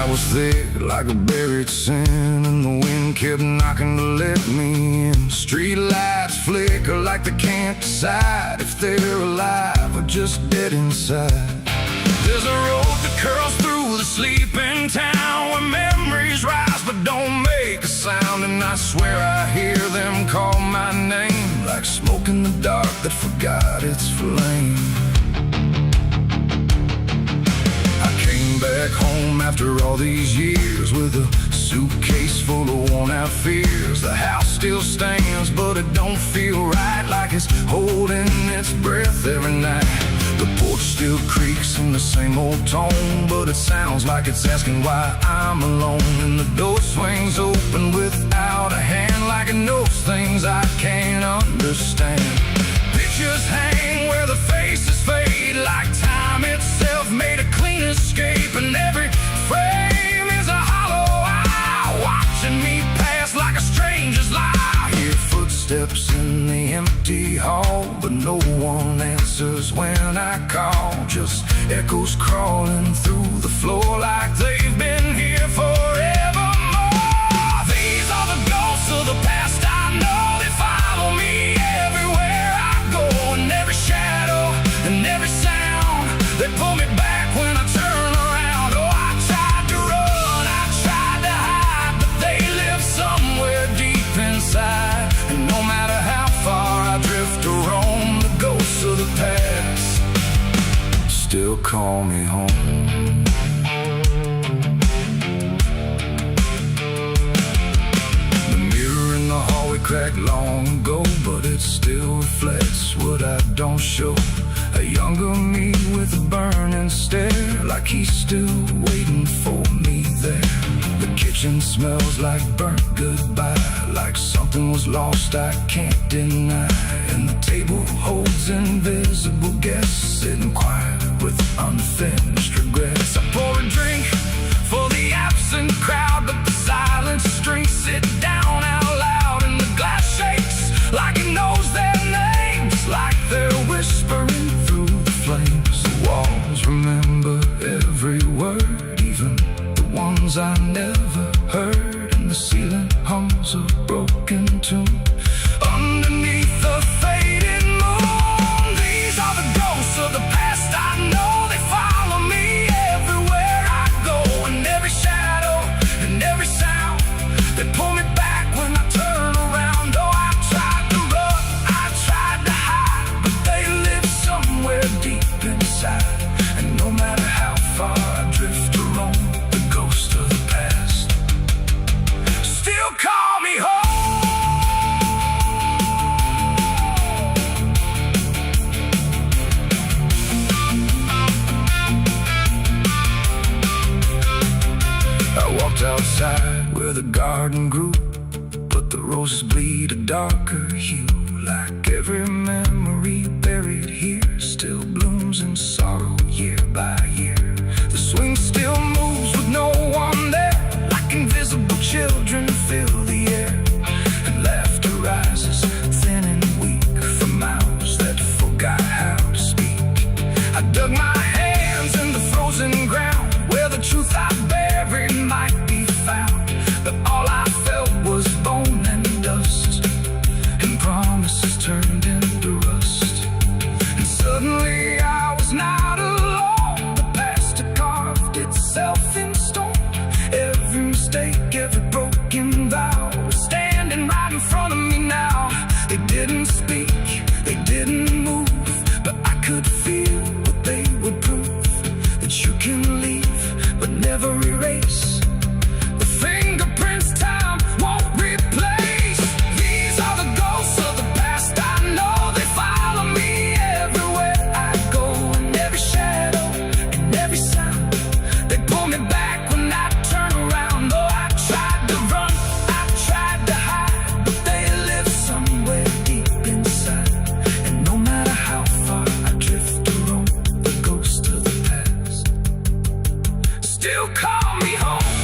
Was thick like a buried sin, and the wind kept knocking to let me in. Street lights flicker like they can't decide if they're alive or just dead inside. There's a road that curls through the sleeping town, where memories rise but don't make a sound. And I swear I hear them call my name, like smoke in the dark that forgot its flame. Back home after all these years, with a suitcase full of worn-out fears. The house still stands, but it don't feel right, like it's holding its breath every night. The porch still creaks in the same old tone, but it sounds like it's asking why I'm alone. And the door swings open without a hand, like it knows things I can't understand. Pictures hang where the faces fade, like time itself made a clean escape. And every frame is a hollow eye, watching me pass like a stranger's lie. I hear footsteps in the empty hall, but no one answers when I call. Just echoes crawling through the floor, like they've been here forevermore. These are the ghosts of the past I know. They follow me everywhere I go, and every shadow and every sound, they pull me back when I turn around. Oh, I tried to run, I tried to hide, but they live somewhere deep inside. And no matter how far I drift or roam, the ghosts of the past still call me home. The mirror in the hallway cracked long ago, but it still reflects what I don't show. A younger me with a burning stare, like he's still waiting for me there. The kitchen smells like burnt goodbye, like something was lost I can't deny. And the table holds invisible guests, sitting quiet with unfinished regrets. I pour a drink for the absent crowd, garden grew, but the roses bleed a darker hue. Like every memory buried here still blooms in sorrow year by year. The swing still moves with no one there, like invisible children fill the air. And laughter rises thin and weak from mouths that forgot how to speak. I dug my hands in the frozen ground where the truth I buried might be found. But all I felt was bone and dust, and promises turned into rust. And suddenly I was not alone. The past had carved itself in stone. Every mistake, every broken vow was standing right in front of me now. They didn't speak, they didn't move, but I could feel what they would prove. That you can leave, but never erase the fingerprints time won't replace. These are the ghosts of the past, I know. They follow me everywhere I go, in every shadow, in every sound. They pull me back when I turn around. Though I tried to run, I tried to hide, but they live somewhere deep inside. And no matter how far I drift or roam, the ghost of the past still call me home.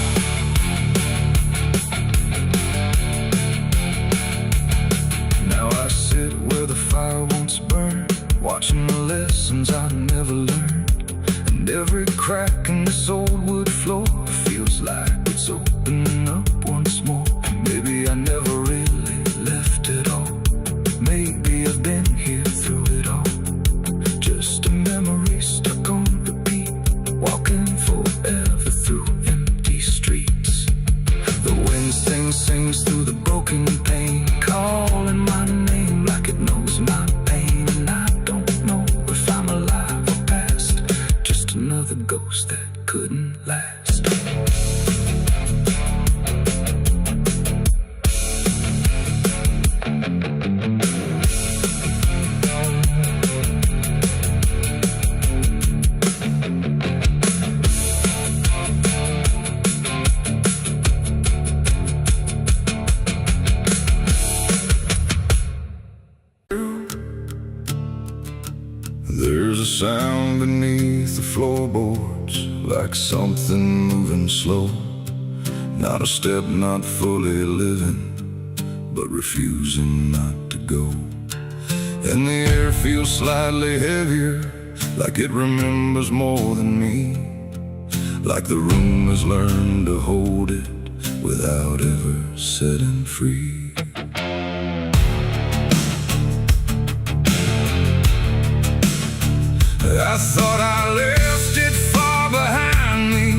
Now I sit where the fire once burned, watching the lessons I never learned. And every crack in this old wood floor feels like it's opening up once more. Maybe I never really left it all. Maybe I've been here through it all. Just a memory stuck on repeat, walking forever through empty streets. The wind sings through the broken pane, calling my name like it knows my pain. And I don't know if I'm alive or past, just another ghost that couldn't last. There's a sound beneath the floorboards, like something moving slow. Not a step, not fully living, but refusing not to go. And the air feels slightly heavier, like it remembers more than me. Like the room has learned to hold it without ever setting free. I thought I left it far behind me,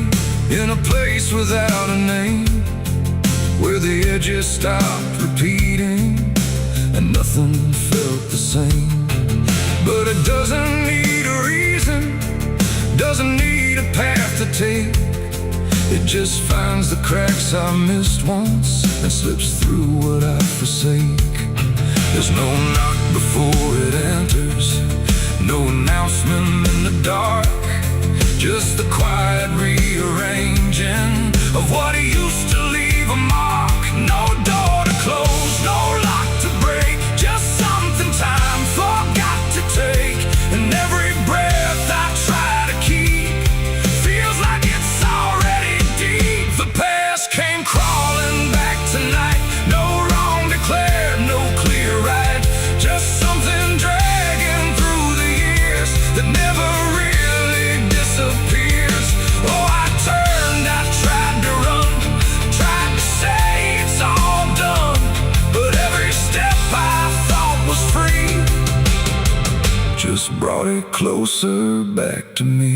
in a place without a name, where the edges stopped repeating and nothing felt the same. But it doesn't need a reason, doesn't need a path to take. It just finds the cracks I missed once and slips through what I forsake. There's no knock before it enters, no announcement in the dark, just the quiet rearranging of what used to leave a mark. No door to close, no lock to break, just something time forgot to take. And every breath I try to keep feels like it's already deep. The past came crawling back tonight, no wrong declared, no clear right, just something dragging through the years that never really disappears. Oh, I turned, I tried to run, tried to say it's all done, but every step I thought was free just brought it closer back to me.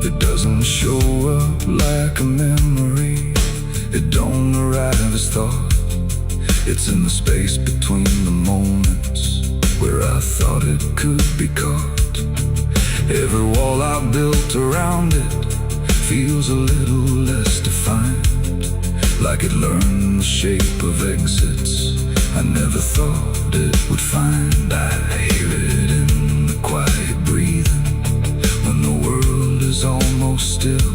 It doesn't show up like a memory, it don't arrive as thought. It's in the space between the moments where I thought it could be caught. Every wall I built around it feels a little less defined, like it learned the shape of exits I never thought it would find. I hear it in the quiet breathing when the world is was almost still.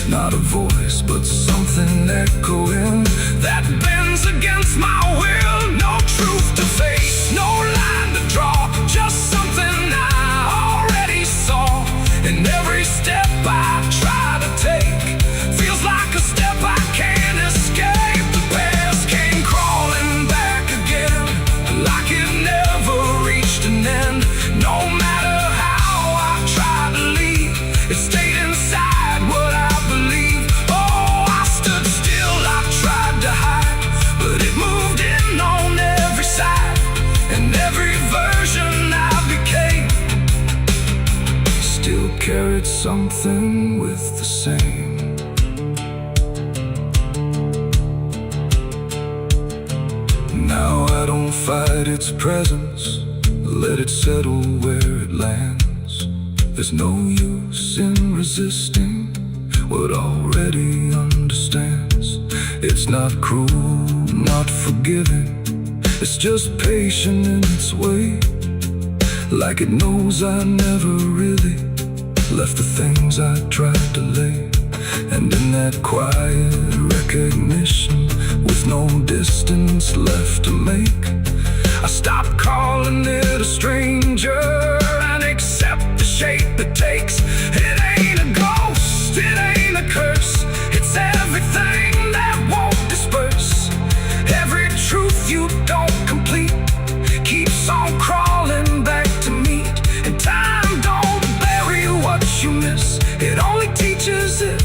Not a voice, but something echoing that bends against my will. No truth to face, no line to draw, just something I already saw. And every step I try to take feels like a step I can't escape. The past came crawling back again, like it never reached an end. No matter how I tried to leave, it stayed inside what I believe. Oh, I stood still, I tried to hide, but it moved in on every side. And every version I became still carried something with the same. Now I don't fight its presence, let it settle where it lands. There's no use in resisting what already understands. It's not cruel, not forgiving, it's just patient in its way. Like it knows I never really left the things I tried to lay. And in that quiet recognition, with no distance left to make, I stopped calling it a stranger and accept the shape it takes. It ain't a ghost, it ain't a curse, it's everything that won't disperse. Every truth you don't complete keeps on crawling back to meet. And time don't bury what you miss, it only teaches it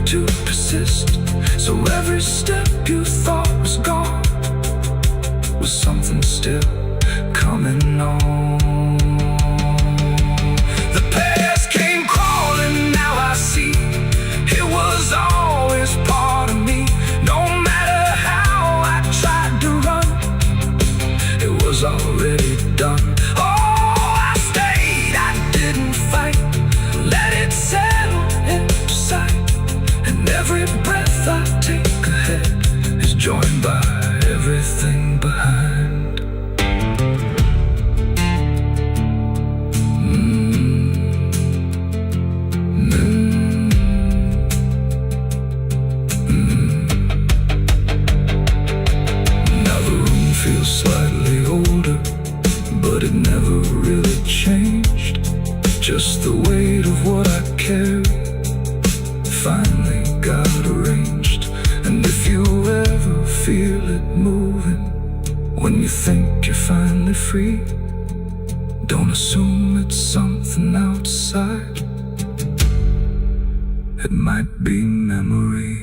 to persist. So every step you thought was gone was something still coming on. The past came crawling, now I see it was always part of me. No matter how I tried to run, it was already done. Oh, I stayed, I didn't fight, let it settle inside. And every breath I take ahead is joined by everything behind. Now the room feels slightly older, but it never really changed. Just the weight of what I carry finally got arranged. And if you ever feel it moving, when you think you're finally free, don't assume it's something outside. It might be memory.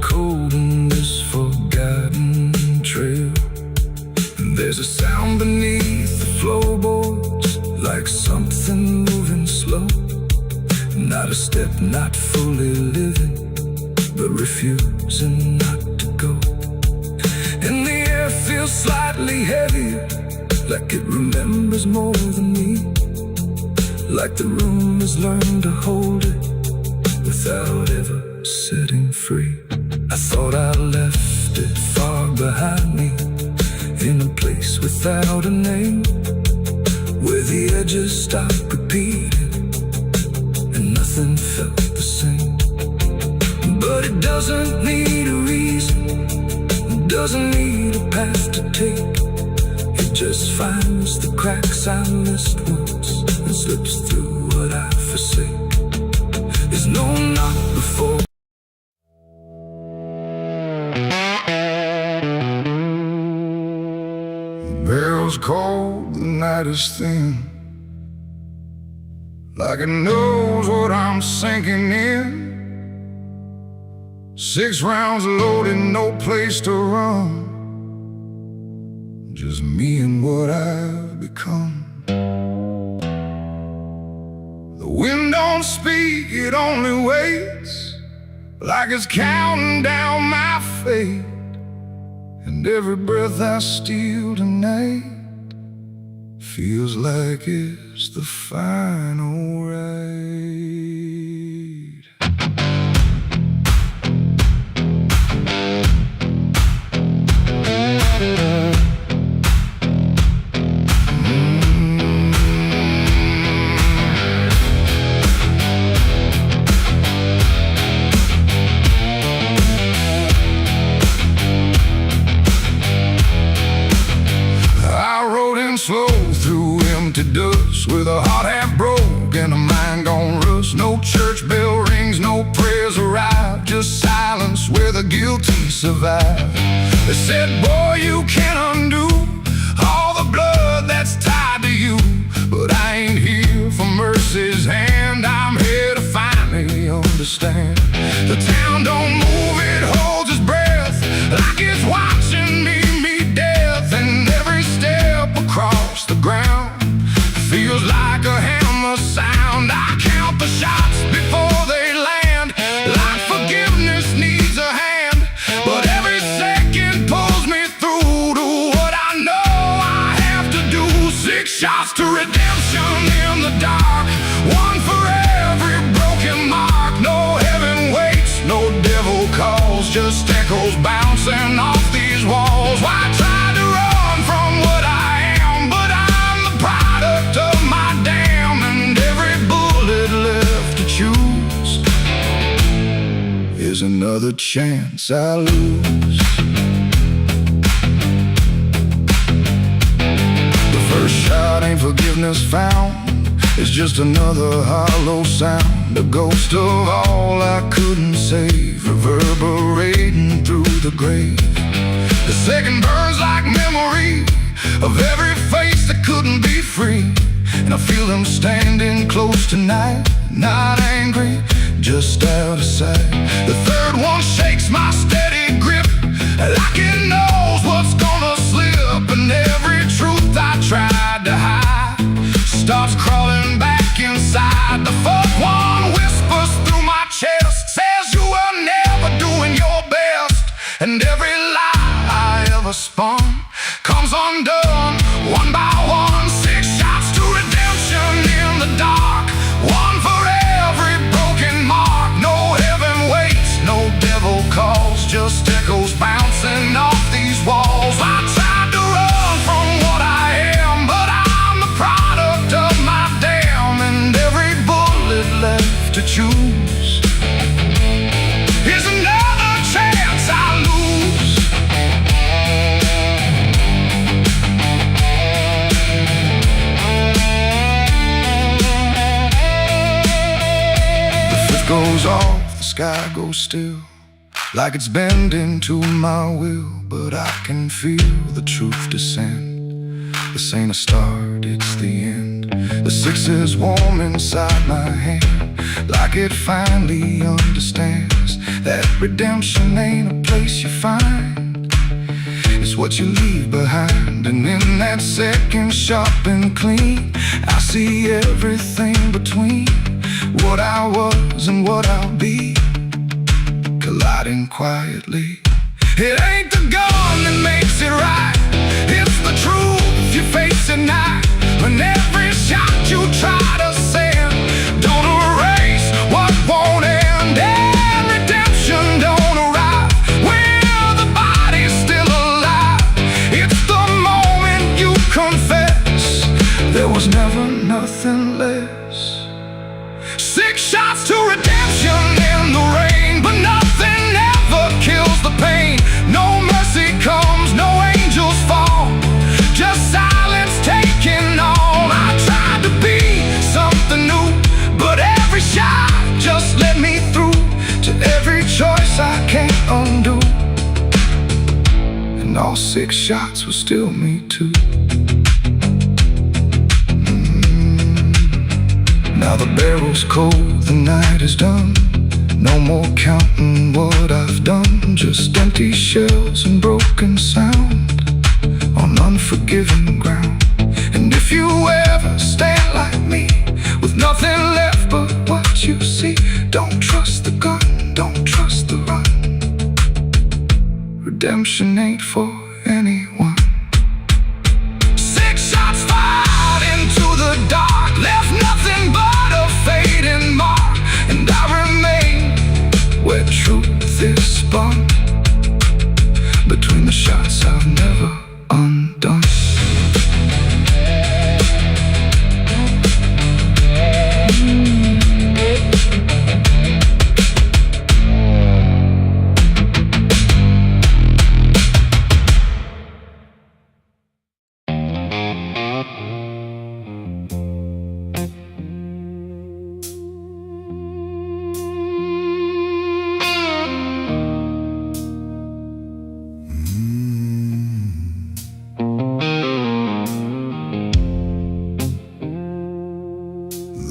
Cold in this forgotten trail, and there's a sound beneath the floorboards, like something moving slow. Not a step, not fully living, but refusing not to go. And the air feels slightly heavier, like it remembers more than me. Like the room has learned to hold it without ever setting free. I thought I left it far behind me, in a place without a name, where the edges stopped repeating and nothing felt the same. But it doesn't need a reason, it doesn't need a path to take. It just finds the cracks I missed once and slips through what I forsake. There's no knock before. Bells call, the night brightest thing, like it knows what I'm sinking in. 6 rounds loaded, no place to run, just me and what I've become. The wind don't speak, it only waits, like it's counting down my fate. And every breath I steal tonight feels like it's the final ride. Slow through empty dust, with a heart half broke and a mind gone rust. No church bell rings, no prayers arrive, just silence where the guilty survive. They said, boy, you can't undo all the blood that's tied to you. But I ain't here for mercy's hand, I'm here to finally understand. The town don't move, it holds its breath, like it's watching me meet death. And every step across the ground feels like a hammer sound. I count the shots before they land, like forgiveness needs a hand. But every second pulls me through to what I know I have to do. 6 shots to redemption in the dark, one for every broken mark. No heaven waits, no devil calls, just echoes bouncing off these walls. Why try to run from what I am? But I'm the product of my damn, and every bullet left to choose is another chance I lose. The first shot ain't forgiveness found, it's just another hollow sound, a ghost of all I couldn't save, reverberating through the grave. The second burns like memory of every face that couldn't be free, and I feel them standing close tonight, not angry, just out of sight. The third one shakes my steady grip, like it knows what's gonna slip, and every truth I tried to hide starts crawling back inside. The fourth one whispers through my chest, says you were never doing your best, and every lie I ever spun comes undone, one by one. 6 shots to redemption in the dark, one for every broken mark. No heaven waits, no devil calls, just echoes bouncing off these walls. I tried to run from what I am, but I'm the product of my damn, and every bullet left to choose is another chance I lose. The fifth goes off, the sky goes still, like it's bending to my will, but I can feel the truth descend. This ain't a start, it's the end. The 6 is warm inside my hand, like it finally understands that redemption ain't a place you find, it's what you leave behind. And in that second sharp and clean, I see everything between what I was and what I'll be, colliding quietly. It ain't the gun that makes it right, it's the truth you face at night. When every shot you try to send don't erase what won't end, and redemption don't arrive when the body's still alive. It's the moment you confess there was never nothing less. 6 shots to redemption in the rain, but nothing ever kills the pain. No mercy comes, no angels fall, just silence taking all. I tried to be something new, but every shot just let me through to every choice I can't undo, and all 6 shots were still me too. grows cold, the night is done. No more counting what I've done, just empty shells and broken sound on unforgiving ground. And if you ever stand like me, with nothing left but what you see, don't trust the gun, don't trust the run. Redemption ain't for anyone. 6 shots fired into the dark, left nothing but a fading mark. And I remain where truth is spun, between the shots I've never undone.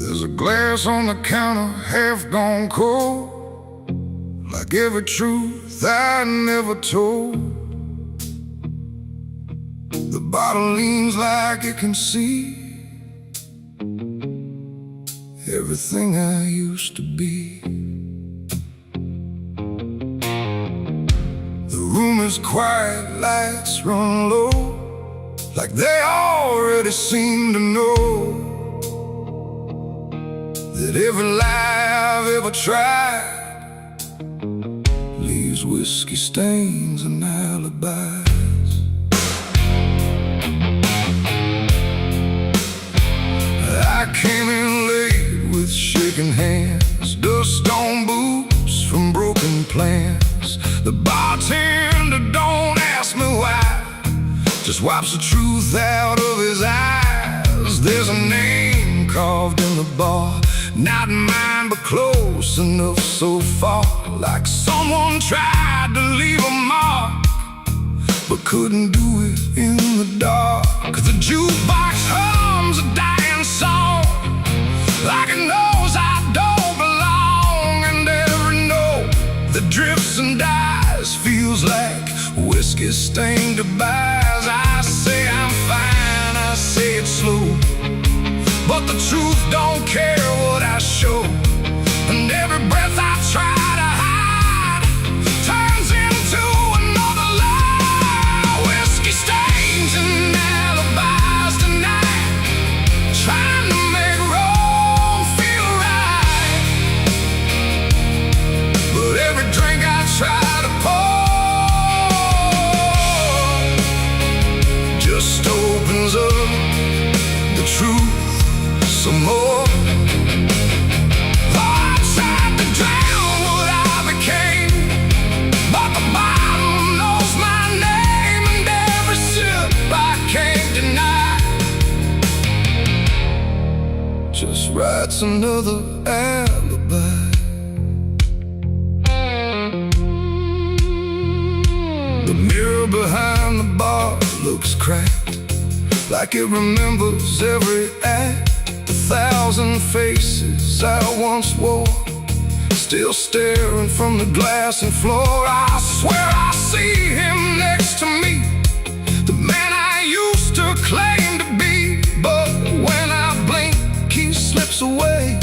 There's a glass on the counter, half gone cold, like every truth I never told. The bottle leans like it can see everything I used to be. The room is quiet, lights run low, like they already seem to know that every lie I've ever tried leaves whiskey stains and alibis. I came in late with shaking hands, dust on boots from broken plans. The bartender don't ask me why, just wipes the truth out of his eyes. There's a name carved in the bar, not mine but close enough so far, like someone tried to leave a mark but couldn't do it in the dark. The jukebox hums a dying song, like it knows I don't belong. And every note that drifts and dies feels like whiskey stained goodbyes. I say I'm fine, I say it's slow, but the truth don't care what I show. And every breath I try to hide turns into another lie. Whiskey stains and alibis tonight, trying to make wrong feel right. But every drink I try to pour just opens up the truth some more. I tried to drown what I became, but the bottle knows my name, and every sip I can't deny just writes another alibi. The mirror behind the bar looks cracked, like it remembers every act. 1,000 faces I once wore, still staring from the glass and floor. I swear I see him next to me, the man I used to claim to be. But when I blink, he slips away,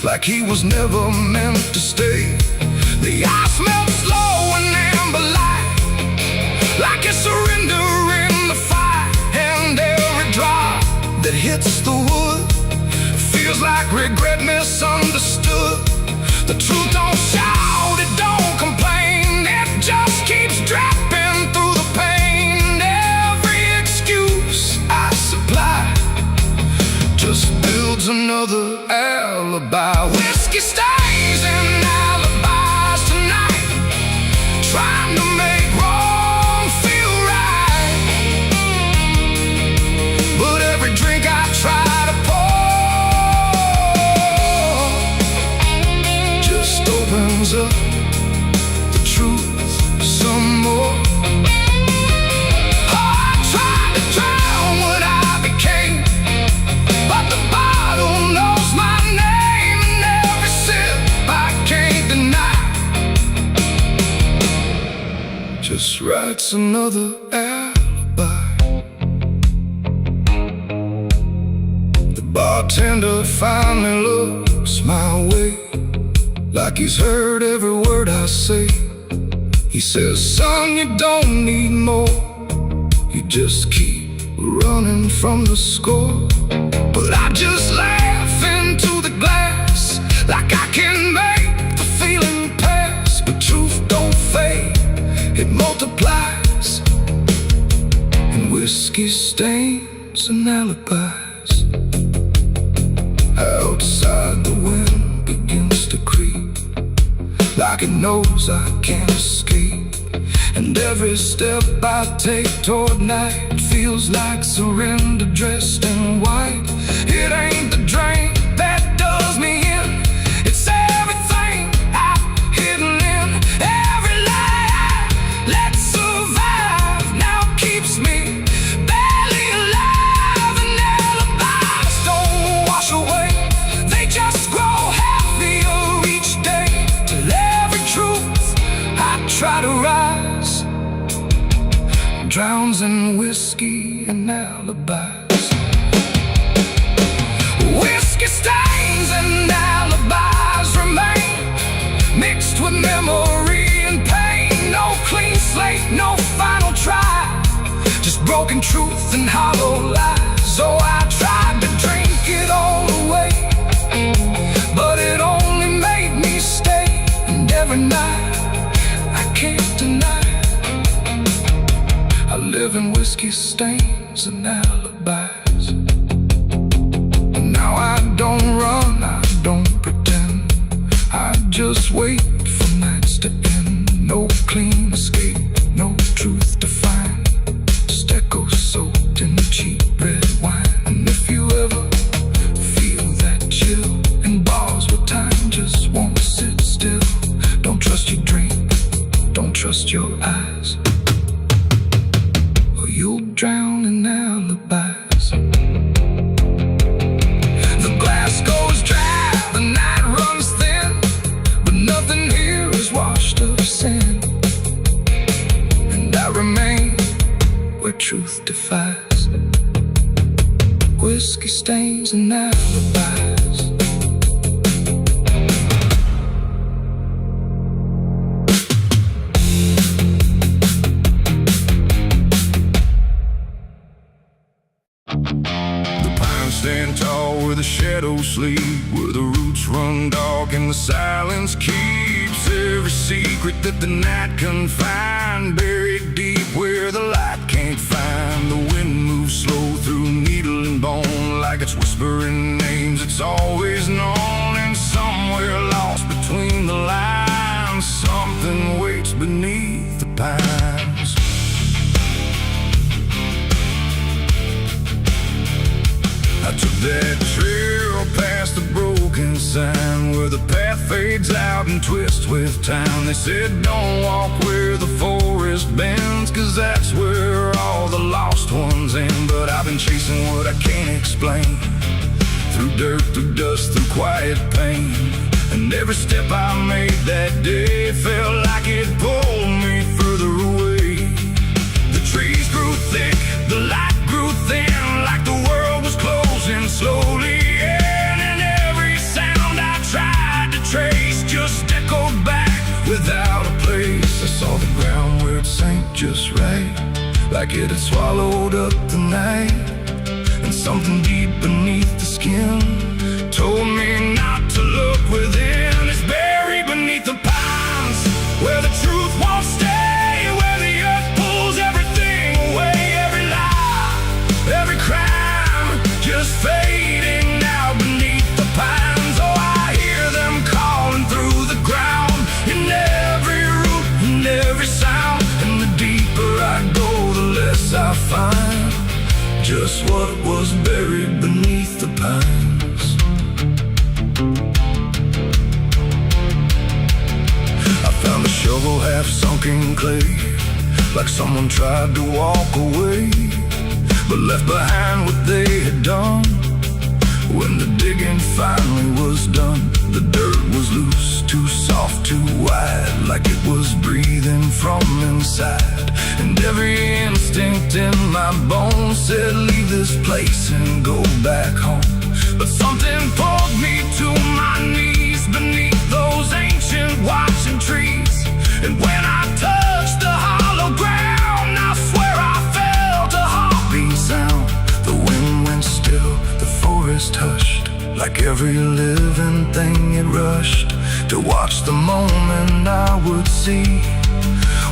like he was never meant to stay. The ice melts slow and amber light, like a surrender in the fire. And every drop that hits the wood feels like regret misunderstood. The truth don't shout, it don't complain, it just keeps dropping through the pain. Every excuse I supply just builds another alibi. Whiskey stains and alibis tonight, trying to make wrong feel right. But every drink I try to opens up the truth some more. I tried to drown what I became, but the bottle knows my name. just writes another alibi. The bartender finally looks my way, like he's heard every word I say. He says, son, you don't need more, you just keep running from the score. But I just laugh into the glass, like I can make the feeling pass. But truth don't fade, it multiplies, and whiskey stains and alibis. Outside the wind begins to creep, like it knows I can't escape. And every step I take toward night feels like surrender dressed in white. It ain't the drink that does me in, it's everything I've hidden in. Every lie I let survive now keeps me barely alive. And alibis don't wash away, they just grow heavier each day, till every truth I try to rise drowns in whiskey and alibis. Whiskey stains and alibis remain, mixed with memory and pain. No clean slate, no final try, just broken truth and hollow lies. So I tried to drink it all away, but it only made me stay. And every night I can't deny, I live in whiskey stains and alibis. And now I don't run, I don't pretend, I just wait for nights to end. No clean escape, no truth to find, just echoes soaked in cheap red wine. And if you ever feel that chill in bars where time just won't sit still, don't trust your dream, don't trust your eyes, you'll drown in alibis. The glass goes dry, the night runs thin, but nothing here is washed of sin. And I remain where truth defies, whiskey stains and alibis. Stand tall where the shadows sleep, where the roots run dark and the silence keeps every secret that the night can find. Buried deep where the light can't find, the wind moves slow through needle and bone, like it's whispering names it's always known. And somewhere lost between the lines, something waits beneath the pines. I took that trail past the broken sign, where the path fades out and twists with time. They said don't walk where the forest bends, cause that's where all the lost ones end. But I've been chasing what I can't explain, through dirt, through dust, through quiet pain. And every step I made that day felt like it pulled me further away. The trees grew thick, the light grew thin, like the world was closing slowly in. And every sound I tried to trace just echoed back without a place. I saw the ground where it sank just right, like it had swallowed up the night. And something deep beneath the skin told me not to look within. It's buried beneath the pines, where the truth won't stay, where the earth pulls everything away. Every lie, every crime, just fading now beneath the pines. Oh, I hear them calling through the ground, in every root and every sound. And the deeper I go, the less I find just what was buried beneath the pines. I found a shovel half sunk in clay, like someone tried to walk away, but left behind what they had done when the digging finally was done. The dirt was loose, too soft, too wide, like it was breathing from inside. And every instinct in my bones said, leave this place and go back home. But something pulled me to my knees beneath those ancient watching trees. And when I touched the hollow ground, I swear I felt a heartbeat sound. The wind went still, the forest hushed, like every living thing it rushed to watch the moment I would see.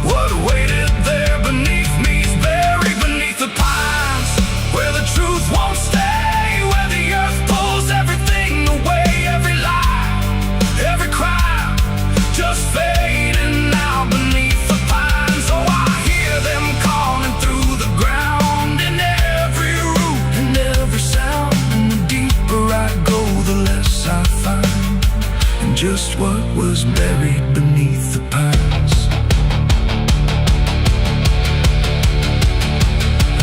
What waited there beneath me's buried beneath the pines, where the truth won't stay, where the earth pulls everything away. Every lie, every crime, just fading now beneath the pines. Oh, I hear them calling through the ground, in every root and every sound. And the deeper I go, the less I find, and just what was buried beneath the pines.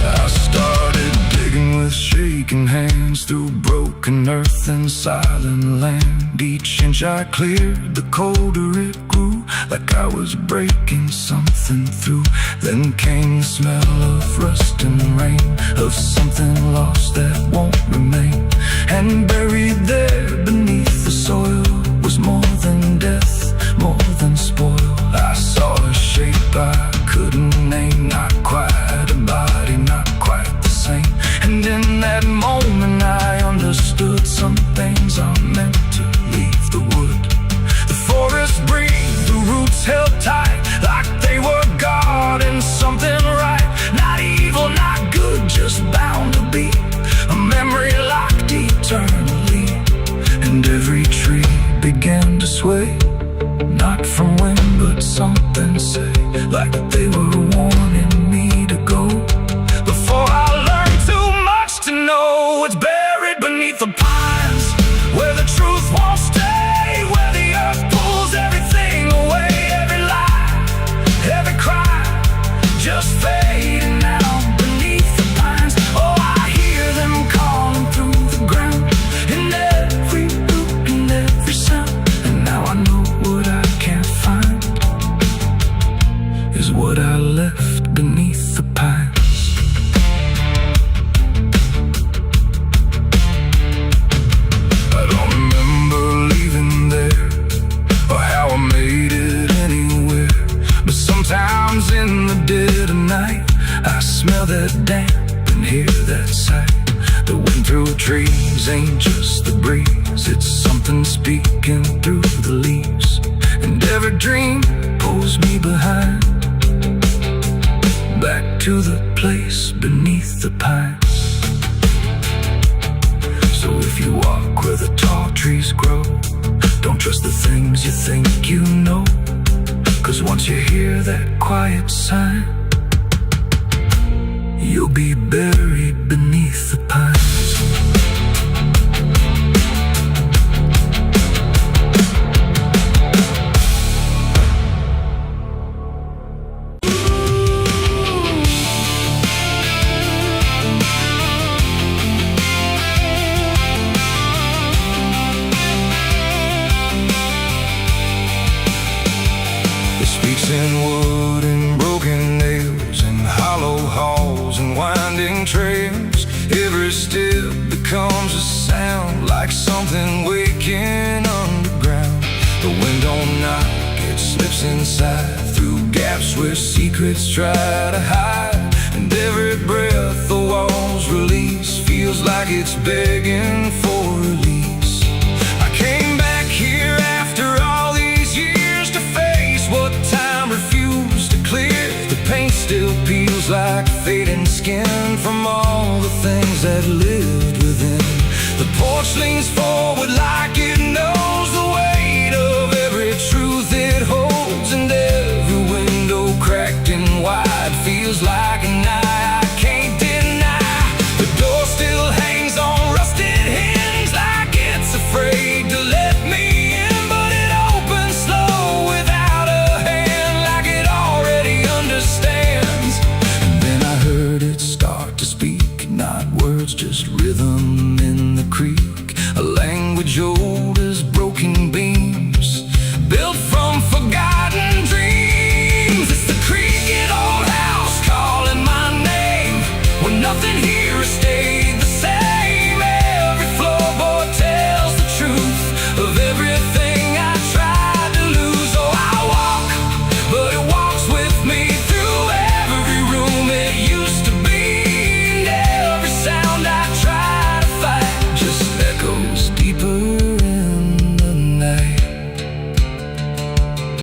I started digging with shaking hands through broken earth and silent land. Each inch I cleared, the colder it grew, like I was breaking something through. Then came the smell of rust and rain, of something lost that won't remain. And buried there beneath the soil was more than death, more than spoil. I saw a shape I couldn't name, not quite a body, not quite the same. And in that moment I understood some things are meant to leave the wood. The forest breathed, the roots held tight, like they were guarding something right. Not evil, not good, just bound to be a memory locked eternally. And every tree began to sway, not from wind but something say, like they were warning me to go. Before I learned too much to know, it's buried beneath the pines, where the truth won't stay, where the earth pulls everything away. Every lie, every crime, just fading now beneath the pines. Oh, I hear them calling through the ground, in every root and every sound. And now I know what I can't find is what I left beneath the pines. I don't remember leaving there, or how I made it anywhere. But sometimes in the dead of night, I smell that damp and hear that sight. The wind through trees ain't just the breeze, it's something speaking through the leaves. And every dream pulls me behind, back to the place beneath the pines. So if you walk where the tall trees grow, don't trust the things you think you know. 'Cause once you hear that quiet sign, you'll be buried beneath the pines. Speaks in wood and broken nails, and hollow halls and winding trails. Every step becomes a sound, like something waking underground. The wind don't knock, it slips inside, through gaps where secrets try to hide. And every breath the walls release feels like it's begging for release. I came back here after all these years to face what time refused to clear. The paint still peels like fading skin from all the things that lived within. The porch leans forward like it